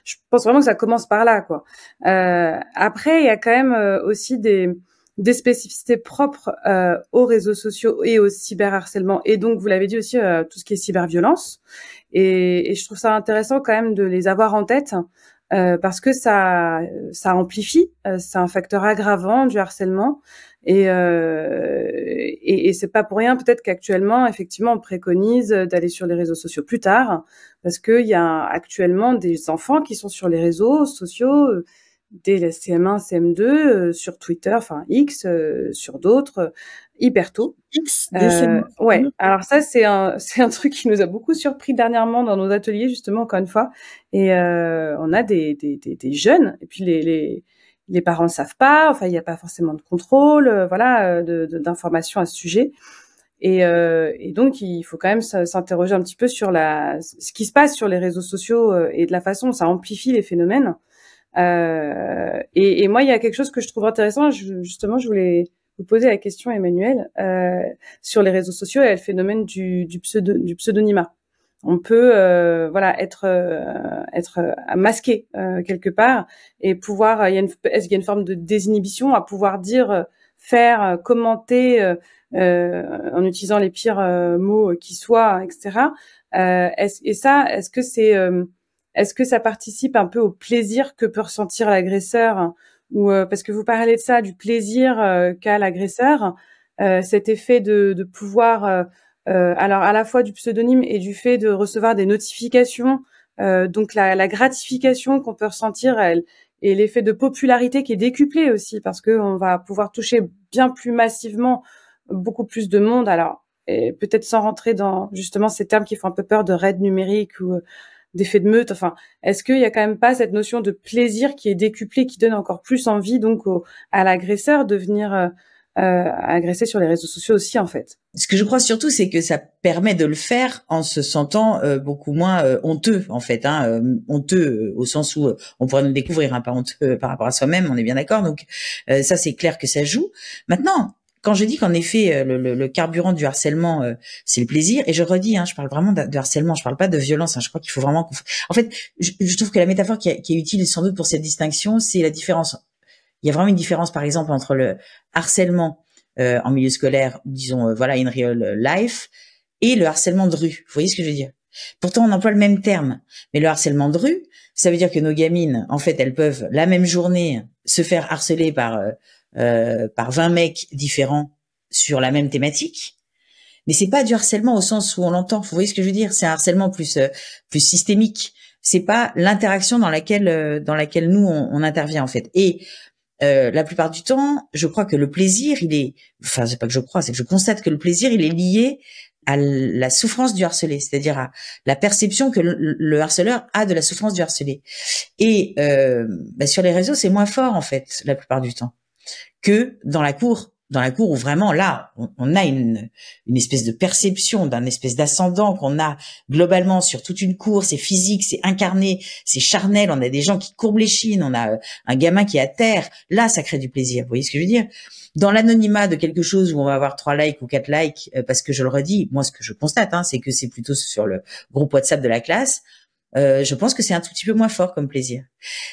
Speaker 1: Je pense vraiment que ça commence par là, quoi. Après, il y a quand même aussi des spécificités propres aux réseaux sociaux et au cyberharcèlement. Et donc, vous l'avez dit aussi, tout ce qui est cyberviolence. Et je trouve ça intéressant quand même de les avoir en tête. Parce que ça amplifie, c'est un facteur aggravant du harcèlement. Et c'est pas pour rien peut-être qu'actuellement, effectivement, on préconise d'aller sur les réseaux sociaux plus tard, parce qu'il y a actuellement des enfants qui sont sur les réseaux sociaux dès la CM1, CM2, sur Twitter, enfin X, sur d'autres, hyper tôt.
Speaker 4: X,
Speaker 1: ouais. Alors ça, c'est un truc qui nous a beaucoup surpris dernièrement dans nos ateliers, justement, encore une fois. Et on a des jeunes, et puis les parents ne savent pas. Enfin, il n'y a pas forcément de contrôle, voilà, d'informations à ce sujet. Et donc, il faut quand même s'interroger un petit peu sur ce qui se passe sur les réseaux sociaux et de la façon dont ça amplifie les phénomènes. Et moi, il y a quelque chose que je trouve intéressant. Justement, je voulais vous poser la question, Emmanuel, sur les réseaux sociaux et le phénomène du pseudonymat. On peut, voilà, être masqué quelque part et pouvoir. Est-ce qu'il y a une forme de désinhibition à pouvoir dire, faire, commenter en utilisant les pires mots qui soient, etc. Est-ce que ça participe un peu au plaisir que peut ressentir l'agresseur, ou parce que vous parlez de ça, du plaisir qu'a l'agresseur, cet effet de pouvoir, alors à la fois du pseudonyme et du fait de recevoir des notifications, donc la gratification qu'on peut ressentir, et l'effet de popularité qui est décuplé aussi, parce que on va pouvoir toucher bien plus massivement beaucoup plus de monde. Alors, et peut-être sans rentrer dans justement ces termes qui font un peu peur de raid numérique ou d'effet de meute. Enfin, est-ce qu'il y a quand même pas cette notion de plaisir qui est décuplée, qui donne encore plus envie donc à l'agresseur de venir agresser sur les réseaux sociaux aussi, en fait?
Speaker 3: Ce que je crois surtout, c'est que ça permet de le faire en se sentant beaucoup moins honteux, en fait, honteux au sens où on pourrait nous découvrir, pas honteux par rapport à soi-même, on est bien d'accord. Donc ça, c'est clair que ça joue. Maintenant, quand je dis qu'en effet le carburant du harcèlement c'est le plaisir, et je redis, je parle vraiment de harcèlement, je parle pas de violence. Je crois qu'il faut vraiment en fait, je trouve que la métaphore qui est utile sans doute pour cette distinction, c'est la différence. Il y a vraiment une différence, par exemple, entre le harcèlement en milieu scolaire, disons voilà, in real life, et le harcèlement de rue. Vous voyez ce que je veux dire? Pourtant, on emploie le même terme, mais le harcèlement de rue, ça veut dire que nos gamines, en fait, elles peuvent la même journée se faire harceler par 20 mecs différents sur la même thématique, mais c'est pas du harcèlement au sens où on l'entend. Vous voyez ce que je veux dire? C'est un harcèlement plus systémique. C'est pas l'interaction dans laquelle nous on intervient, en fait. Et la plupart du temps, je crois que le plaisir, c'est pas que je crois, c'est que je constate que le plaisir, il est lié à la souffrance du harcelé, c'est-à-dire à la perception que le harceleur a de la souffrance du harcelé. Et sur les réseaux, c'est moins fort, en fait, la plupart du temps, que dans la cour où vraiment là on a une espèce de perception d'un espèce d'ascendant qu'on a globalement sur toute une cour. C'est physique, c'est incarné, c'est charnel, on a des gens qui courbent l'échine, on a un gamin qui est à terre. Là, ça crée du plaisir, vous voyez ce que je veux dire? Dans l'anonymat de quelque chose où on va avoir 3 likes ou 4 likes, parce que je le redis, moi ce que je constate, c'est que c'est plutôt sur le groupe WhatsApp de la classe. Je pense que c'est un tout petit peu moins fort comme plaisir.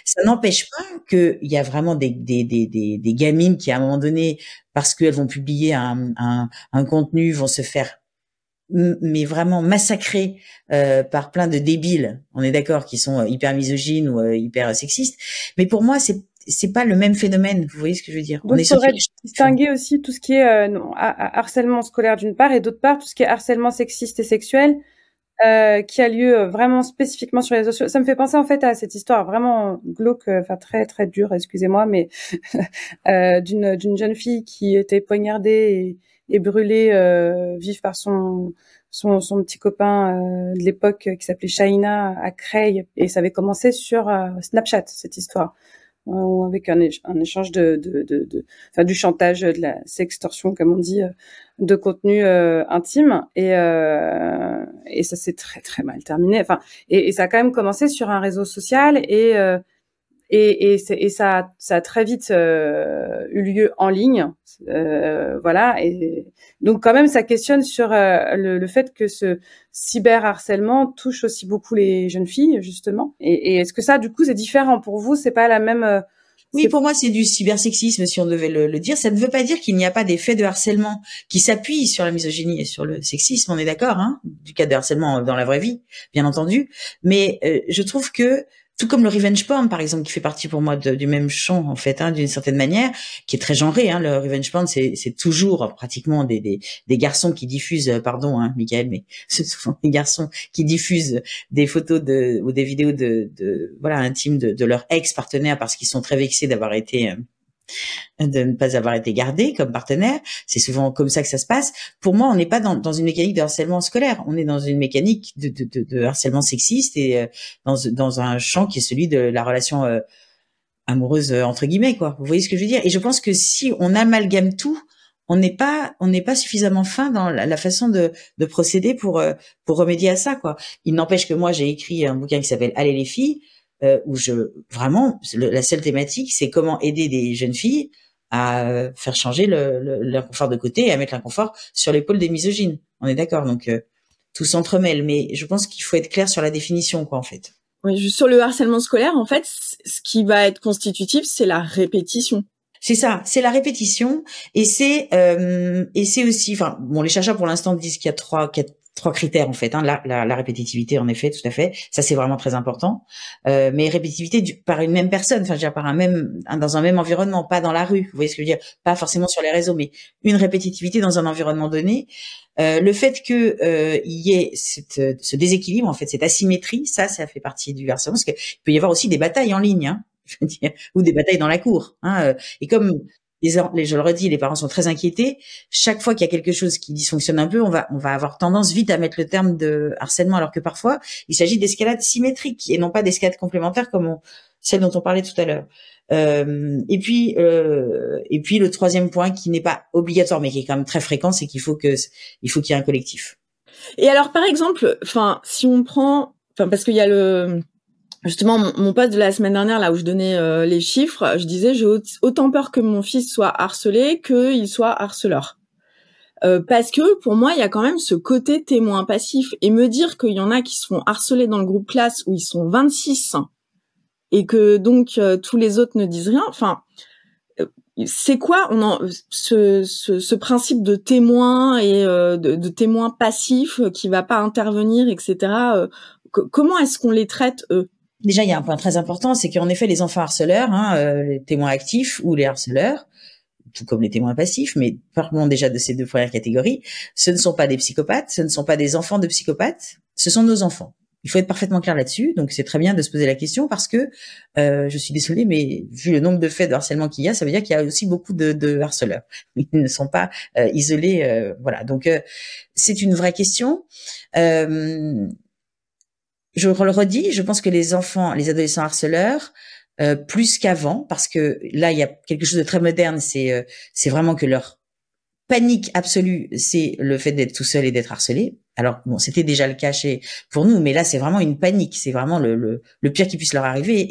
Speaker 3: Ça n'empêche pas qu'il y a vraiment des gamines qui, à un moment donné, parce qu'elles vont publier un contenu, vont se faire mais vraiment massacrer par plein de débiles. On est d'accord, qui sont hyper misogynes ou hyper sexistes. Mais pour moi, c'est pas le même phénomène. Vous voyez ce que je veux dire?
Speaker 1: Donc, il faudrait distinguer aussi tout ce qui est harcèlement scolaire d'une part, et d'autre part tout ce qui est harcèlement sexiste et sexuel. Qui a lieu vraiment spécifiquement sur les réseaux sociaux. Ça me fait penser en fait à cette histoire vraiment glauque, enfin très très dure, excusez-moi, mais d'une jeune fille qui était poignardée et brûlée vive par son petit copain de l'époque qui s'appelait Shaina à Creil, et ça avait commencé sur Snapchat, cette histoire. Avec un échange enfin, du chantage, de la sextorsion, comme on dit, de contenu intime, et ça s'est très très mal terminé. Enfin, et ça a quand même commencé sur un réseau social, et ça a très vite eu lieu en ligne, voilà. Et donc quand même ça questionne sur le fait que ce cyberharcèlement touche aussi beaucoup les jeunes filles, justement. Et est-ce que ça, du coup, c'est différent pour vous? C'est pas la même
Speaker 3: Oui, pour moi, c'est du cybersexisme, si on devait le dire. Ça ne veut pas dire qu'il n'y a pas des faits de harcèlement qui s'appuient sur la misogynie et sur le sexisme, on est d'accord, du cas de harcèlement dans la vraie vie, bien entendu. Mais je trouve que tout comme le revenge porn, par exemple, qui fait partie pour moi du même champ, en fait, d'une certaine manière, qui est très genré. Le revenge porn, c'est toujours pratiquement des garçons qui diffusent, pardon, Michael, mais c'est souvent des garçons qui diffusent des photos ou des vidéos voilà, intimes de leur ex-partenaire parce qu'ils sont très vexés de ne pas avoir été gardés comme partenaire. C'est souvent comme ça que ça se passe. Pour moi, on n'est pas dans une mécanique de harcèlement scolaire. On est dans une mécanique de harcèlement sexiste et dans un champ qui est celui de la relation amoureuse entre guillemets, quoi. Vous voyez ce que je veux dire? Et je pense que si on amalgame tout, on n'est pas suffisamment fin dans la façon de procéder pour remédier à ça, quoi. Il n'empêche que moi, j'ai écrit un bouquin qui s'appelle Allez les filles, où vraiment la seule thématique, c'est comment aider des jeunes filles à faire changer l'inconfort de côté et à mettre l'inconfort sur l'épaule des misogynes. On est d'accord, donc tout s'entremêle, mais je pense qu'il faut être clair sur la définition, quoi, en fait.
Speaker 4: Oui, sur le harcèlement scolaire, en fait, ce qui va être constitutif, c'est la répétition.
Speaker 3: C'est ça, c'est la répétition, et c'est aussi, enfin, bon, les chercheurs pour l'instant disent qu'il y a trois critères, en fait, la répétitivité, en effet, tout à fait, ça c'est vraiment très important, mais répétitivité par une même personne, enfin, je veux dire, dans un même environnement, pas dans la rue, vous voyez ce que je veux dire, pas forcément sur les réseaux, mais une répétitivité dans un environnement donné. Le fait que il y ait ce déséquilibre, en fait, cette asymétrie, ça fait partie du harcèlement, parce qu'il peut y avoir aussi des batailles en ligne, je veux dire, ou des batailles dans la cour, et comme je le redis, les parents sont très inquiétés. Chaque fois qu'il y a quelque chose qui dysfonctionne un peu, on va avoir tendance vite à mettre le terme de harcèlement, alors que parfois il s'agit d'escalades symétriques et non pas d'escalades complémentaires comme celle dont on parlait tout à l'heure. Et puis le troisième point qui n'est pas obligatoire mais qui est quand même très fréquent, c'est qu'il faut qu'il y ait un collectif.
Speaker 4: Et alors par exemple, si on prend, parce qu'il y a justement mon post de la semaine dernière là où je donnais les chiffres, je disais j'ai autant peur que mon fils soit harcelé qu'il soit harceleur. Parce que pour moi il y a quand même ce côté témoin passif, et me dire qu'il y en a qui se font harceler dans le groupe classe où ils sont 26 et que donc tous les autres ne disent rien, c'est quoi ce principe de témoin et de témoin passif qui va pas intervenir, etc. Comment est-ce qu'on les traite, eux?
Speaker 3: Déjà, il y a un point très important, c'est qu'en effet, les enfants harceleurs, les témoins actifs ou les harceleurs, tout comme les témoins passifs, mais parlons déjà de ces deux premières catégories, ce ne sont pas des psychopathes, ce ne sont pas des enfants de psychopathes, ce sont nos enfants. Il faut être parfaitement clair là-dessus, donc c'est très bien de se poser la question parce que, je suis désolée, mais vu le nombre de faits de harcèlement qu'il y a, ça veut dire qu'il y a aussi beaucoup de harceleurs. Ils ne sont pas isolés, voilà. Donc, c'est une vraie question. Je le redis, je pense que les adolescents harceleurs, plus qu'avant, parce que là, il y a quelque chose de très moderne, c'est vraiment que leur panique absolue, c'est le fait d'être tout seul et d'être harcelé. Alors, bon, c'était déjà le cas pour nous, mais là, c'est vraiment une panique, c'est vraiment le pire qui puisse leur arriver,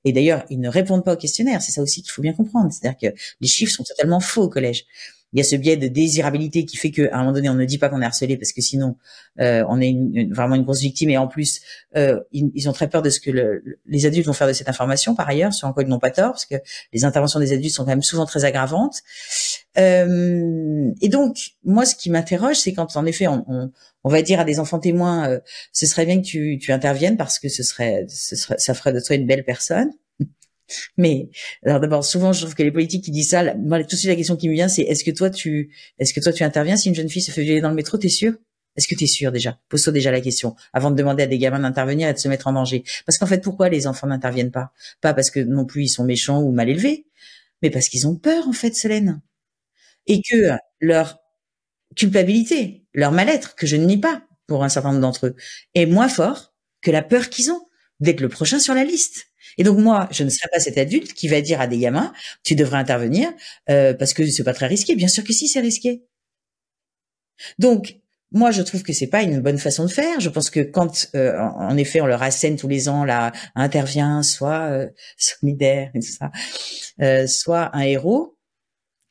Speaker 3: et d'ailleurs, ils ne répondent pas au questionnaire, c'est ça aussi qu'il faut bien comprendre, c'est-à-dire que les chiffres sont totalement faux au collège. Il y a ce biais de désirabilité qui fait qu'à un moment donné, on ne dit pas qu'on est harcelé parce que sinon, on est vraiment une grosse victime. Et en plus, ils ont très peur de ce que les adultes vont faire de cette information. Par ailleurs, sur quoi ils n'ont pas tort, parce que les interventions des adultes sont quand même souvent très aggravantes. Et donc, moi, ce qui m'interroge, c'est quand, en effet, on va dire à des enfants témoins, ce serait bien que tu interviennes parce que ça ferait de toi une belle personne. Mais alors d'abord, souvent je trouve que les politiques qui disent ça, moi tout de suite la question qui me vient, c'est est-ce que toi tu interviens si une jeune fille se fait violer dans le métro? T'es sûr? Est-ce que t'es sûr déjà? Pose-toi déjà la question avant de demander à des gamins d'intervenir et de se mettre en danger. Parce qu'en fait, pourquoi les enfants n'interviennent pas? Pas parce que non plus ils sont méchants ou mal élevés, mais parce qu'ils ont peur en fait, Solène, et que leur culpabilité, leur mal-être, que je ne nie pas pour un certain nombre d'entre eux, est moins fort que la peur qu'ils ont d'être le prochain sur la liste. Et donc moi, je ne serais pas cet adulte qui va dire à des gamins, tu devrais intervenir parce que c'est pas très risqué. Bien sûr que si, c'est risqué. Donc moi, je trouve que c'est pas une bonne façon de faire. Je pense que quand, en effet, on leur assène tous les ans, là, intervient, soit solidaire et tout ça, soit un héros.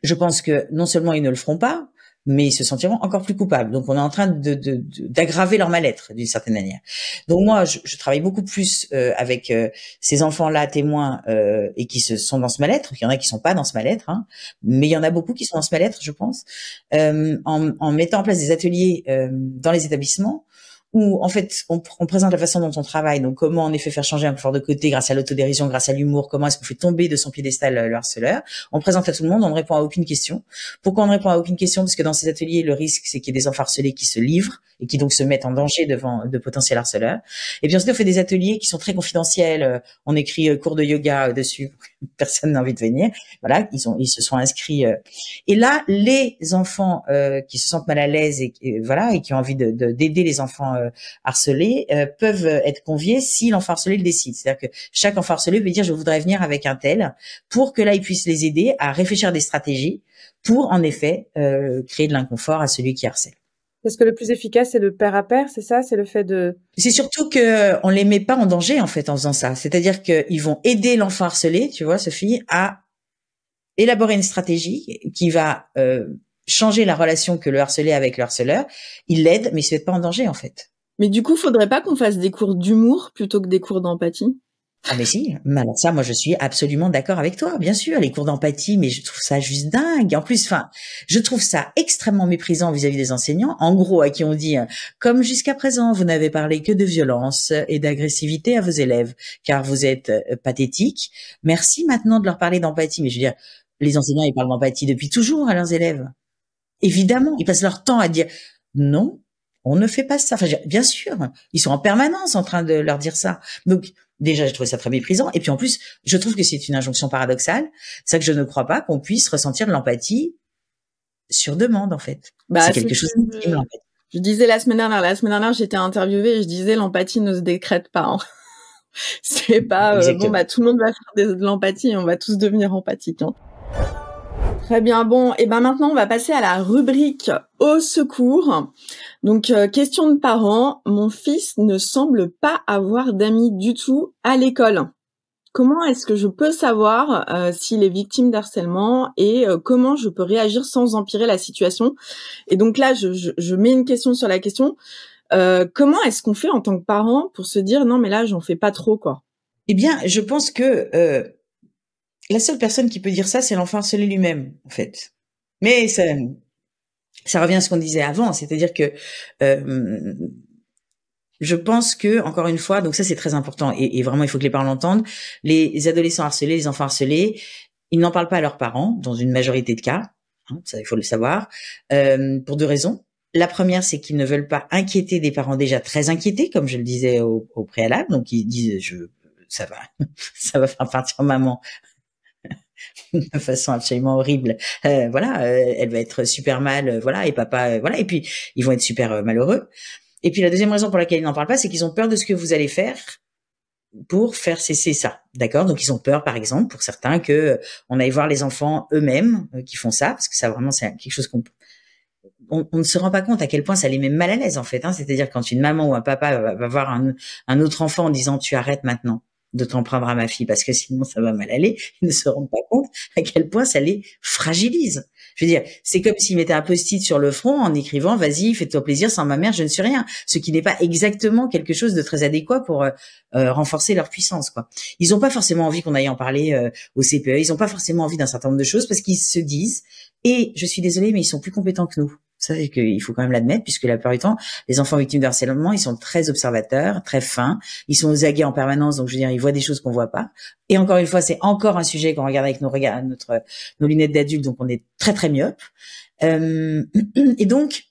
Speaker 3: Je pense que non seulement ils ne le feront pas, mais ils se sentiront encore plus coupables. Donc, on est en train d'aggraver leur mal-être d'une certaine manière. Donc, moi, je travaille beaucoup plus avec ces enfants-là témoins et qui sont dans ce mal-être. Il y en a qui sont pas dans ce mal-être, mais il y en a beaucoup qui sont dans ce mal-être, je pense, en mettant en place des ateliers dans les établissements où en fait on présente la façon dont on travaille, donc comment en effet faire changer un confort de côté grâce à l'autodérision, grâce à l'humour, comment est-ce qu'on fait tomber de son piédestal le harceleur. On présente à tout le monde, on ne répond à aucune question. Pourquoi on ne répond à aucune question? Parce que dans ces ateliers, le risque c'est qu'il y ait des enfants harcelés qui se livrent et qui donc se mettent en danger devant de potentiels harceleurs. Et puis ensuite on fait des ateliers qui sont très confidentiels. On écrit cours de yoga dessus, personne n'a envie de venir. Voilà, ils se sont inscrits. Et là, les enfants qui se sentent mal à l'aise et voilà et qui ont envie d'aider les enfants harcelés peuvent être conviés si l'enfant harcelé le décide. C'est-à-dire que chaque enfant harcelé peut dire je voudrais venir avec un tel pour que là il puisse les aider à réfléchir à des stratégies pour en effet créer de l'inconfort à celui qui harcèle.
Speaker 1: Parce que le plus efficace, c'est le pair à pair, c'est ça? C'est le fait de...
Speaker 3: C'est surtout que on les met pas en danger, en fait, en faisant ça. C'est-à-dire qu'ils vont aider l'enfant harcelé, tu vois, Sophie, à élaborer une stratégie qui va changer la relation que le harcelé a avec le harceleur. Il l'aide, mais il se met pas en danger, en fait.
Speaker 4: Mais du coup, faudrait pas qu'on fasse des cours d'humour plutôt que des cours d'empathie?
Speaker 3: Ah mais si, mais alors ça, moi je suis absolument d'accord avec toi, bien sûr, les cours d'empathie, mais je trouve ça juste dingue. En plus, je trouve ça extrêmement méprisant vis-à-vis des enseignants, en gros, à qui on dit, comme jusqu'à présent, vous n'avez parlé que de violence et d'agressivité à vos élèves, car vous êtes pathétiques. Merci maintenant de leur parler d'empathie. Mais je veux dire, les enseignants, ils parlent d'empathie depuis toujours à leurs élèves. Évidemment, ils passent leur temps à dire, non, on ne fait pas ça. Enfin, bien sûr, ils sont en permanence en train de leur dire ça. Donc, déjà, j'ai trouvé ça très méprisant. Et puis, en plus, je trouve que c'est une injonction paradoxale. C'est ça que je ne crois pas qu'on puisse ressentir de l'empathie sur demande, en fait. C'est quelque chose d'intime, l'empathie.
Speaker 4: Je disais la semaine dernière, j'étais interviewée et je disais l'empathie ne se décrète pas. Hein. C'est pas, tout le monde va faire de l'empathie et on va tous devenir empathiques. Hein. Très bien, bon, et ben maintenant on va passer à la rubrique au secours. Donc question de parents, mon fils ne semble pas avoir d'amis du tout à l'école. Comment est-ce que je peux savoir s'il est victime d'harcèlement et comment je peux réagir sans empirer la situation? Et donc là, je mets une question sur la question. Comment est-ce qu'on fait en tant que parent pour se dire non mais là j'en fais pas trop quoi?
Speaker 3: Eh bien, je pense que la seule personne qui peut dire ça, c'est l'enfant harcelé lui-même, en fait. Mais ça revient à ce qu'on disait avant, c'est-à-dire que je pense que, encore une fois, donc ça c'est très important et vraiment il faut que les parents l'entendent, les adolescents harcelés, les enfants harcelés, ils n'en parlent pas à leurs parents, dans une majorité de cas, hein, ça il faut le savoir, pour deux raisons. La première, c'est qu'ils ne veulent pas inquiéter des parents déjà très inquiétés, comme je le disais au préalable, donc ils disent ça va faire partir maman de façon absolument horrible. Elle va être super mal, et papa, et puis ils vont être super malheureux. Et puis la deuxième raison pour laquelle ils n'en parlent pas, c'est qu'ils ont peur de ce que vous allez faire pour faire cesser ça, d'accord? Donc ils ont peur, par exemple, pour certains, que on aille voir les enfants eux-mêmes qui font ça, parce que ça vraiment c'est quelque chose on ne se rend pas compte à quel point ça les met mal à l'aise en fait. Hein. C'est-à-dire quand une maman ou un papa va voir un autre enfant en disant tu arrêtes maintenant de t'en prendre à ma fille parce que sinon ça va mal aller, ils ne se rendent pas compte à quel point ça les fragilise. Je veux dire, c'est comme s'ils mettaient un post-it sur le front en écrivant vas-y, fais-toi plaisir, sans ma mère je ne suis rien, ce qui n'est pas exactement quelque chose de très adéquat pour renforcer leur puissance quoi. Ils n'ont pas forcément envie qu'on aille en parler au CPE, ils n'ont pas forcément envie d'un certain nombre de choses parce qu'ils se disent et je suis désolée mais ils sont plus compétents que nous. Ça, c'est qu'il faut quand même l'admettre, puisque la plupart du temps, les enfants victimes de harcèlement, ils sont très observateurs, très fins, ils sont aux aguets en permanence, donc je veux dire, ils voient des choses qu'on voit pas. Et encore une fois, c'est encore un sujet qu'on regarde avec nos lunettes d'adulte, donc on est très très myope. Et donc,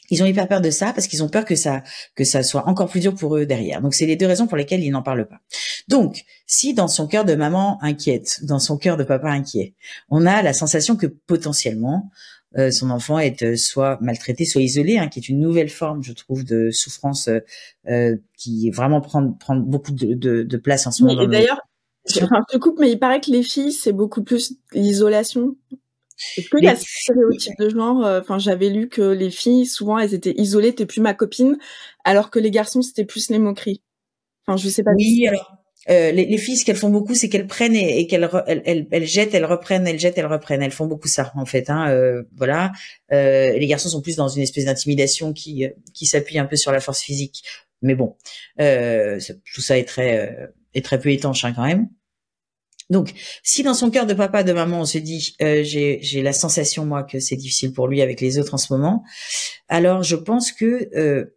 Speaker 3: ils ont hyper peur de ça parce qu'ils ont peur que ça soit encore plus dur pour eux derrière. Donc c'est les deux raisons pour lesquelles ils n'en parlent pas. Donc, si dans son cœur de maman inquiète, dans son cœur de papa inquiet, on a la sensation que potentiellement son enfant est soit maltraité, soit isolé, hein, qui est une nouvelle forme, je trouve, de souffrance qui vraiment prend beaucoup de place en ce moment.
Speaker 4: Et d'ailleurs, je te coupe, mais il paraît que les filles, c'est beaucoup plus l'isolation. Est-ce qu'il y a ce stéréotype de genre? J'avais lu que les filles, souvent, elles étaient isolées, t'es plus ma copine, alors que les garçons, c'était plus les moqueries. Je sais pas.
Speaker 3: Oui, alors. Les filles, ce qu'elles font beaucoup, c'est qu'elles prennent et qu'elles jettent, elles reprennent, elles jettent, elles reprennent. Elles font beaucoup ça, en fait. Les garçons sont plus dans une espèce d'intimidation qui s'appuie un peu sur la force physique. Mais bon, tout ça est très peu étanche, hein, quand même. Donc, si dans son cœur de papa, de maman, on se dit, j'ai la sensation, moi, que c'est difficile pour lui avec les autres en ce moment, alors je pense que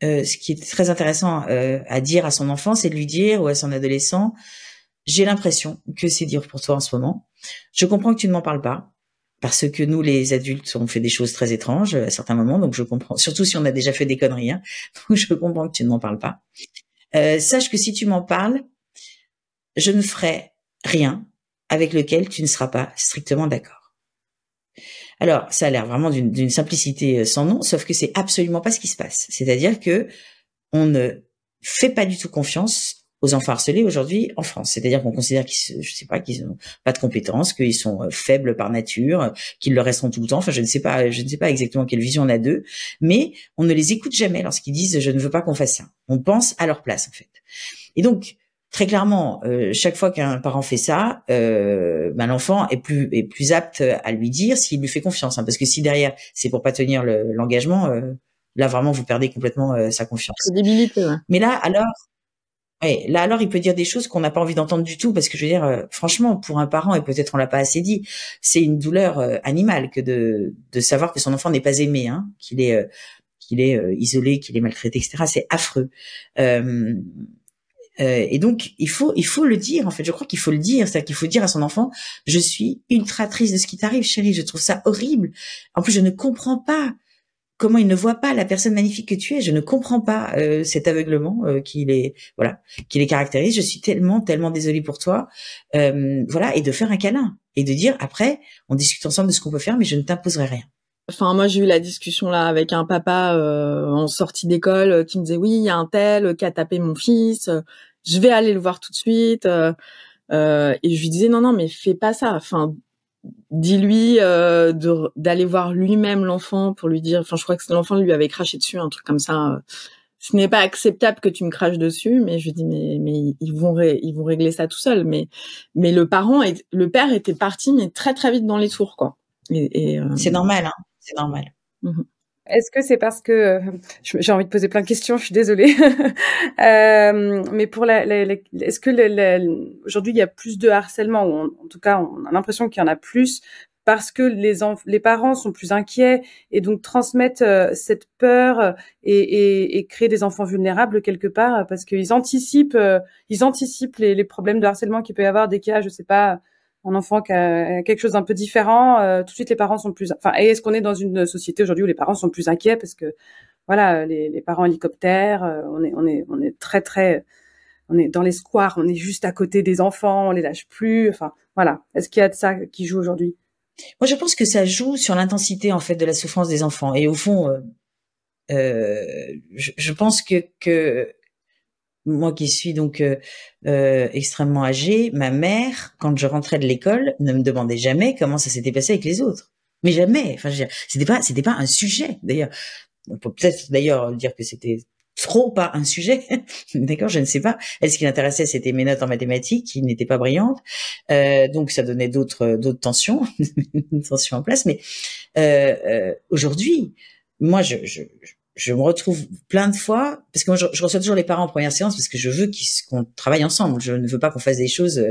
Speaker 3: ce qui est très intéressant à dire à son enfant, c'est de lui dire, ou à son adolescent, j'ai l'impression que c'est dur pour toi en ce moment. Je comprends que tu ne m'en parles pas, parce que nous, les adultes, on fait des choses très étranges à certains moments, donc je comprends, surtout si on a déjà fait des conneries, hein, donc je comprends que tu ne m'en parles pas. Sache que si tu m'en parles, je ne ferai rien avec lequel tu ne seras pas strictement d'accord. Alors, ça a l'air vraiment d'une simplicité sans nom, sauf que c'est absolument pas ce qui se passe. C'est-à-dire que on ne fait pas du tout confiance aux enfants harcelés aujourd'hui en France. C'est-à-dire qu'on considère qu'ils n'ont pas de compétences, qu'ils sont faibles par nature, qu'ils le resteront tout le temps. Enfin, je ne sais pas exactement quelle vision on a d'eux, mais on ne les écoute jamais lorsqu'ils disent je ne veux pas qu'on fasse ça. On pense à leur place, en fait. Et donc, très clairement, chaque fois qu'un parent fait ça, l'enfant est plus apte à lui dire s'il lui fait confiance, hein, parce que si derrière c'est pour pas tenir l'engagement, là vraiment vous perdez complètement sa confiance.
Speaker 4: Crédibilité, ouais.
Speaker 3: Mais là alors il peut dire des choses qu'on n'a pas envie d'entendre du tout, parce que je veux dire, franchement, pour un parent, et peut-être on l'a pas assez dit, c'est une douleur animale que de savoir que son enfant n'est pas aimé, hein, qu'il est isolé, qu'il est maltraité, etc. C'est affreux. Et donc il faut le dire, en fait. Je crois qu'il faut le dire, c'est-à-dire qu'il faut dire à son enfant, je suis ultra triste de ce qui t'arrive, chérie, je trouve ça horrible. En plus, je ne comprends pas comment il ne voit pas la personne magnifique que tu es. Je ne comprends pas cet aveuglement qui les caractérise. Je suis tellement désolée pour toi. Voilà, et de faire un câlin et de dire après, on discute ensemble de ce qu'on peut faire, mais je ne t'imposerai rien.
Speaker 4: Enfin, moi, j'ai eu la discussion là avec un papa en sortie d'école qui me disait oui, il y a un tel qui a tapé mon fils. Je vais aller le voir tout de suite. Et je lui disais non, mais fais pas ça. Enfin, dis-lui d'aller voir lui-même l'enfant pour lui dire. Enfin, je crois que l'enfant lui avait craché dessus, un truc comme ça. Ce n'est pas acceptable que tu me craches dessus. Mais je lui dis mais ils vont régler ça tout seuls. Mais le père était parti mais très très vite dans les tours, quoi.
Speaker 3: C'est normal, hein. C'est normal.
Speaker 4: Mm-hmm.
Speaker 1: Est-ce que c'est parce que j'ai envie de poser plein de questions, je suis désolée. Mais pour est-ce que aujourd'hui il y a plus de harcèlement, ou en tout cas on a l'impression qu'il y en a plus parce que les parents sont plus inquiets et donc transmettent cette peur et créent des enfants vulnérables quelque part parce qu'ils anticipent les problèmes de harcèlement qu'il peut y avoir dès qu'il y a, je sais pas, un enfant qui a quelque chose d'un peu différent, tout de suite les parents sont plus. Enfin, et est-ce qu'on est dans une société aujourd'hui où les parents sont plus inquiets parce que voilà, les parents hélicoptères, on est très, on est dans les squares, on est juste à côté des enfants, on les lâche plus. Enfin, voilà. Est-ce qu'il y a de ça qui joue aujourd'hui?
Speaker 3: Moi, je pense que ça joue sur l'intensité en fait de la souffrance des enfants. Et au fond, je pense que moi qui suis donc extrêmement âgée, ma mère, quand je rentrais de l'école, ne me demandait jamais comment ça s'était passé avec les autres. Mais jamais. Enfin, je veux dire, c'était pas un sujet. D'ailleurs, on peut peut-être d'ailleurs dire que c'était trop pas un sujet. D'accord, je ne sais pas. Elle, ce qui l'intéressait, c'était mes notes en mathématiques qui n'étaient pas brillantes. Donc ça donnait d'autres tensions, une tension en place. Mais aujourd'hui, moi, je me retrouve plein de fois, parce que moi je reçois toujours les parents en première séance parce que je veux qu'on travaille ensemble. Je ne veux pas qu'on fasse des choses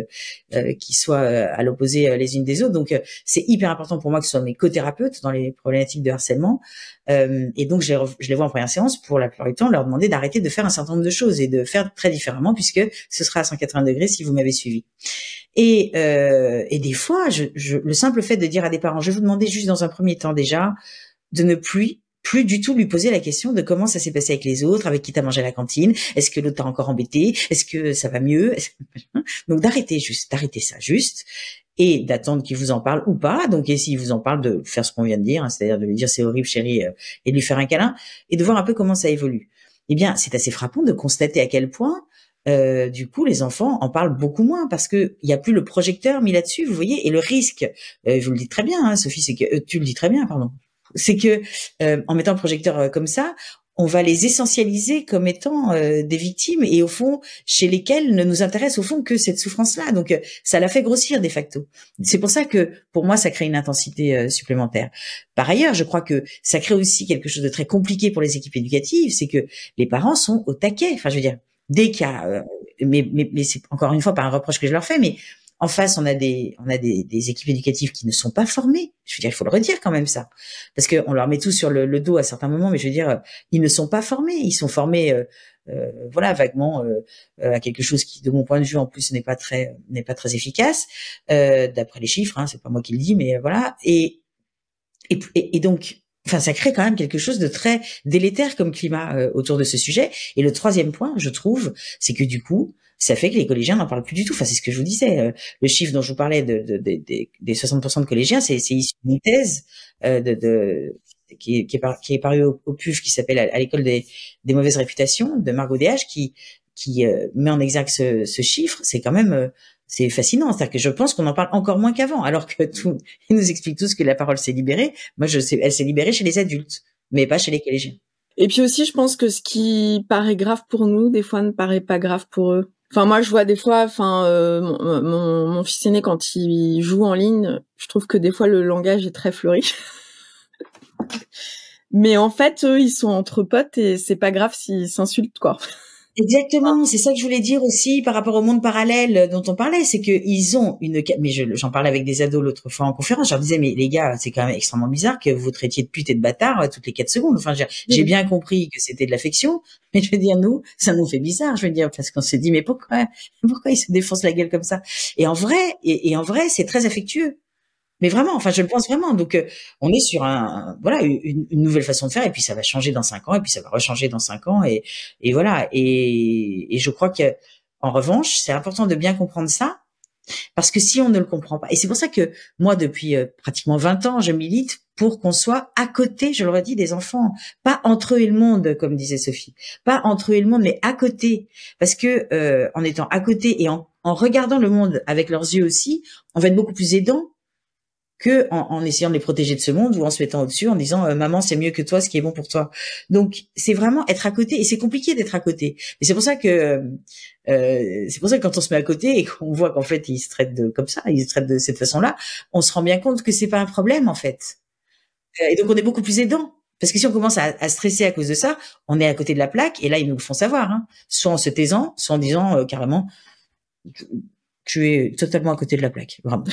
Speaker 3: qui soient à l'opposé les unes des autres. Donc c'est hyper important pour moi que ce soit mes co-thérapeutes dans les problématiques de harcèlement. Et donc je les vois en première séance pour la plupart du temps leur demander d'arrêter de faire un certain nombre de choses et de faire très différemment, puisque ce sera à 180 degrés si vous m'avez suivi. Et des fois, le simple fait de dire à des parents, je vais vous demander juste dans un premier temps déjà de ne plus du tout lui poser la question de comment ça s'est passé avec les autres, avec qui t'as mangé à la cantine, est-ce que l'autre t'a encore embêté, est-ce que ça va mieux. Donc d'arrêter ça juste, et d'attendre qu'il vous en parle ou pas. Donc et s'il vous en parle, de faire ce qu'on vient de dire, hein, c'est-à-dire de lui dire c'est horrible chérie, et de lui faire un câlin, et de voir un peu comment ça évolue. Eh bien, c'est assez frappant de constater à quel point du coup les enfants en parlent beaucoup moins, parce que il y a plus le projecteur mis là-dessus, vous voyez, et le risque, vous le dites très bien, hein, Sophie, c'est que tu le dis très bien, pardon. C'est que en mettant le projecteur comme ça, on va les essentialiser comme étant des victimes, et au fond chez lesquelles ne nous intéresse au fond que cette souffrance-là. Donc ça la fait grossir de facto. C'est pour ça que pour moi ça crée une intensité supplémentaire. Par ailleurs, je crois que ça crée aussi quelque chose de très compliqué pour les équipes éducatives, c'est que les parents sont au taquet. Enfin, je veux dire, dès qu'il y a, mais c'est encore une fois pas un reproche que je leur fais, mais En face, on a des équipes éducatives qui ne sont pas formées. Je veux dire, il faut le redire quand même ça, parce que on leur met tout sur le dos à certains moments, mais je veux dire, ils ne sont pas formés. Ils sont formés, voilà, vaguement à quelque chose qui, de mon point de vue, en plus, n'est pas très efficace, d'après les chiffres. Hein, c'est pas moi qui le dis, mais voilà. Et donc, enfin, ça crée quand même quelque chose de très délétère comme climat autour de ce sujet. Et le troisième point, je trouve, c'est que du coup, ça fait que les collégiens n'en parlent plus du tout. Enfin, c'est ce que je vous disais. Le chiffre dont je vous parlais des 60% de collégiens, c'est issu d'une thèse qui est parue au PUF, qui s'appelle à l'école des mauvaises réputations, de Margot Déage, qui met en exergue ce chiffre. C'est quand même c'est fascinant. C'est-à-dire que je pense qu'on en parle encore moins qu'avant, alors que ils nous expliquent tous que la parole s'est libérée. Moi, elle s'est libérée chez les adultes, mais pas chez les collégiens.
Speaker 4: Et puis aussi, je pense que ce qui paraît grave pour nous, des fois, ne paraît pas grave pour eux. Enfin, moi, je vois des fois, mon fils aîné, quand il joue en ligne, je trouve que des fois, le langage est très fleuri. Mais en fait, eux, ils sont entre potes et c'est pas grave s'ils s'insultent, quoi.
Speaker 3: Exactement, c'est ça que je voulais dire aussi par rapport au monde parallèle dont on parlait, c'est que ils ont mais j'en parlais avec des ados l'autre fois en conférence, je leur disais mais les gars, c'est quand même extrêmement bizarre que vous traitiez de pute et de bâtard toutes les 4 secondes. Enfin, j'ai bien compris que c'était de l'affection, mais je veux dire nous, ça nous fait bizarre, je veux dire parce qu'on se dit mais pourquoi ils se défoncent la gueule comme ça. Et en vrai c'est très affectueux. Mais vraiment, enfin, je le pense vraiment. Donc, on est sur une nouvelle façon de faire, et puis ça va changer dans 5 ans, et puis ça va rechanger dans 5 ans, et voilà. Et je crois que, en revanche, c'est important de bien comprendre ça, parce que si on ne le comprend pas, et c'est pour ça que moi, depuis pratiquement 20 ans, je milite pour qu'on soit à côté, je le redis, des enfants, pas entre eux et le monde, comme disait Sophie, pas entre eux et le monde, mais à côté, parce que en étant à côté et en regardant le monde avec leurs yeux aussi, on va être beaucoup plus aidant que en essayant de les protéger de ce monde ou en se mettant au-dessus en disant maman c'est mieux que toi, ce qui est bon pour toi. Donc c'est vraiment être à côté, et c'est compliqué d'être à côté. Et c'est pour ça que quand on se met à côté et qu'on voit qu'en fait ils se traitent comme ça, ils se traitent de cette façon-là, on se rend bien compte que c'est pas un problème en fait. Et donc on est beaucoup plus aidant. Parce que si on commence à stresser à cause de ça, on est à côté de la plaque, et là ils nous le font savoir, hein. Soit en se taisant, soit en disant carrément tu es totalement à côté de la plaque, vraiment.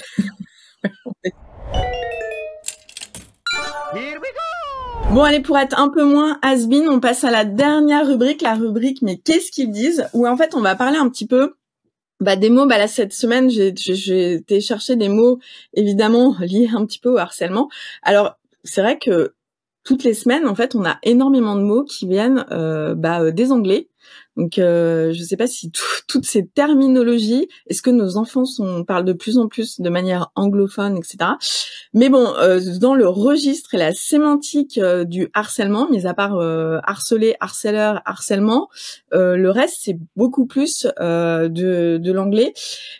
Speaker 4: Bon, allez, pour être un peu moins has-been, on passe à la dernière rubrique, la rubrique mais qu'est-ce qu'ils disent, où en fait on va parler un petit peu des mots. Là, cette semaine, j'ai été chercher des mots évidemment liés un petit peu au harcèlement. Alors, c'est vrai que toutes les semaines, en fait, on a énormément de mots qui viennent des Anglais. Donc, je sais pas si toutes ces terminologies, est-ce que nos enfants parlent de plus en plus de manière anglophone, etc. Mais bon, dans le registre et la sémantique du harcèlement, mis à part harceler, harceleur, harcèlement, le reste c'est beaucoup plus de l'anglais.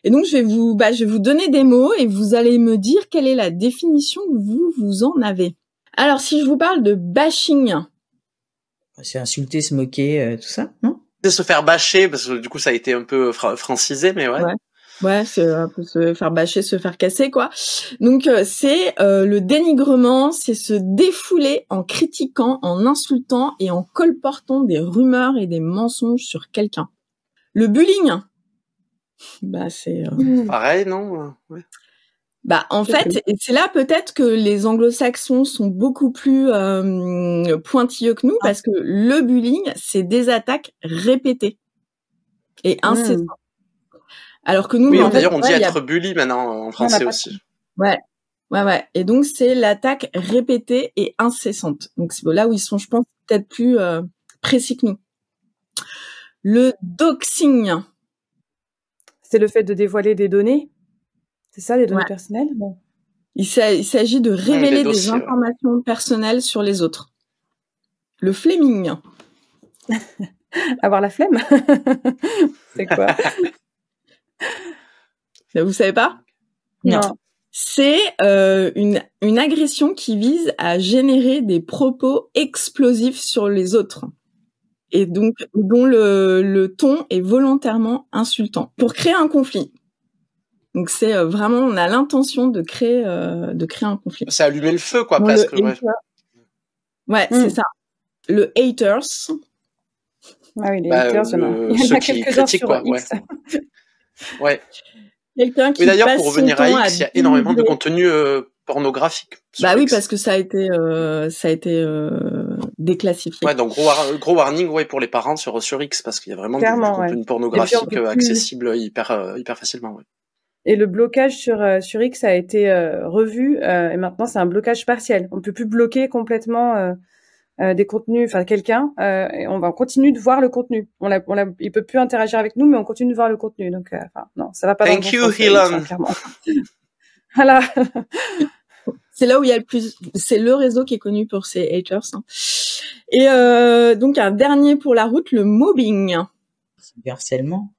Speaker 4: Et donc je vais vous donner des mots et vous allez me dire quelle est la définition que vous en avez. Alors, si je vous parle de bashing,
Speaker 3: c'est insulter, se moquer, tout ça, non?
Speaker 2: De se faire bâcher, parce que du coup ça a été un peu francisé, mais ouais.
Speaker 4: Ouais, c'est un peu se faire bâcher, se faire casser, quoi. Donc c'est le dénigrement, c'est se défouler en critiquant, en insultant et en colportant des rumeurs et des mensonges sur quelqu'un. Le bullying, c'est
Speaker 2: pareil, non? Ouais.
Speaker 4: En fait, et c'est là peut-être que les anglo-saxons sont beaucoup plus pointilleux que nous, parce que le bullying, c'est des attaques répétées et incessantes. Alors que nous,
Speaker 2: oui, d'ailleurs, on dit être bully maintenant en français aussi.
Speaker 4: Ouais. Et donc, c'est l'attaque répétée et incessante. Donc, c'est là où ils sont, je pense, peut-être plus précis que nous. Le doxing.
Speaker 1: C'est le fait de dévoiler des données. C'est ça, les données personnelles? Bon.
Speaker 4: Il s'agit de révéler des informations personnelles sur les autres. Le fleming.
Speaker 1: Avoir la flemme. C'est quoi?
Speaker 4: Vous savez pas?
Speaker 1: Non.
Speaker 4: C'est une agression qui vise à générer des propos explosifs sur les autres. Et donc, dont le ton est volontairement insultant. Pour créer un conflit. Donc c'est vraiment, on a l'intention de créer un conflit.
Speaker 2: C'est allumer le feu, quoi, presque.
Speaker 4: C'est ça. Le haters.
Speaker 1: Ah oui, les haters, il y en a quelques-uns sur
Speaker 2: quoi,
Speaker 1: X.
Speaker 2: Ouais.
Speaker 4: quelqu'un qui
Speaker 2: Mais d'ailleurs,
Speaker 4: passe
Speaker 2: pour
Speaker 4: son
Speaker 2: revenir à
Speaker 4: temps
Speaker 2: X, il y a énormément de contenu pornographique.
Speaker 4: Bah oui,
Speaker 2: X.
Speaker 4: parce que ça a été déclassifié.
Speaker 2: Ouais, donc gros warning, ouais, pour les parents sur X, parce qu'il y a vraiment du contenu pornographique accessible hyper facilement, ouais.
Speaker 1: Et le blocage sur X a été revu et maintenant c'est un blocage partiel. On ne peut plus bloquer complètement des contenus, enfin quelqu'un, et on continue de voir le contenu. Il peut plus interagir avec nous, mais on continue de voir le contenu. Donc, non, ça va pas.
Speaker 2: Thank you, Elon.
Speaker 1: Clairement. Voilà.
Speaker 4: C'est là où il y a le plus. C'est le réseau qui est connu pour ses haters. Hein. Et donc un dernier pour la route, le mobbing.
Speaker 3: C'est du harcèlement.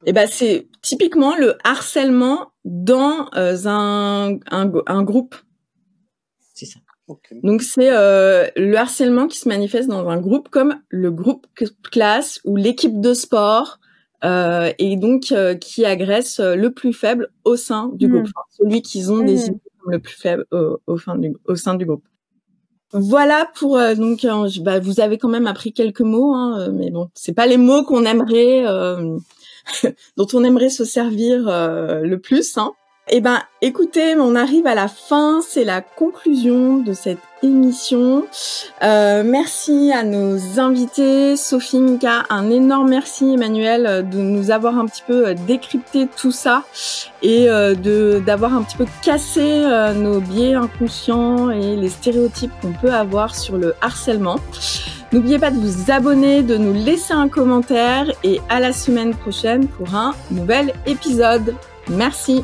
Speaker 4: Et ben c'est typiquement le harcèlement dans un groupe.
Speaker 3: C'est ça.
Speaker 2: Okay.
Speaker 4: Donc c'est le harcèlement qui se manifeste dans un groupe comme le groupe classe ou l'équipe de sport et donc qui agresse le plus faible au sein du groupe, enfin, celui qu'ils ont désigné comme le plus faible au sein du groupe. Voilà pour donc vous avez quand même appris quelques mots, hein, mais bon c'est pas les mots qu'on aimerait dont on aimerait se servir le plus, hein. Eh ben, écoutez, on arrive à la fin, c'est la conclusion de cette émission. Merci à nos invités, Sophie, Mika, un énorme merci Emmanuel de nous avoir un petit peu décrypté tout ça et d'avoir un petit peu cassé nos biais inconscients et les stéréotypes qu'on peut avoir sur le harcèlement. N'oubliez pas de vous abonner, de nous laisser un commentaire et à la semaine prochaine pour un nouvel épisode. Merci.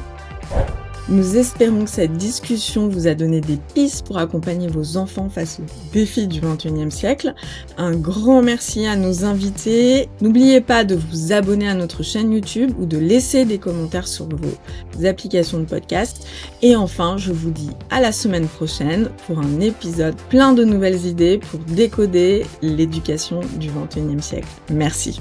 Speaker 4: Nous espérons que cette discussion vous a donné des pistes pour accompagner vos enfants face aux défis du XXIe siècle. Un grand merci à nos invités. N'oubliez pas de vous abonner à notre chaîne YouTube ou de laisser des commentaires sur vos applications de podcast. Et enfin, je vous dis à la semaine prochaine pour un épisode plein de nouvelles idées pour décoder l'éducation du XXIe siècle. Merci.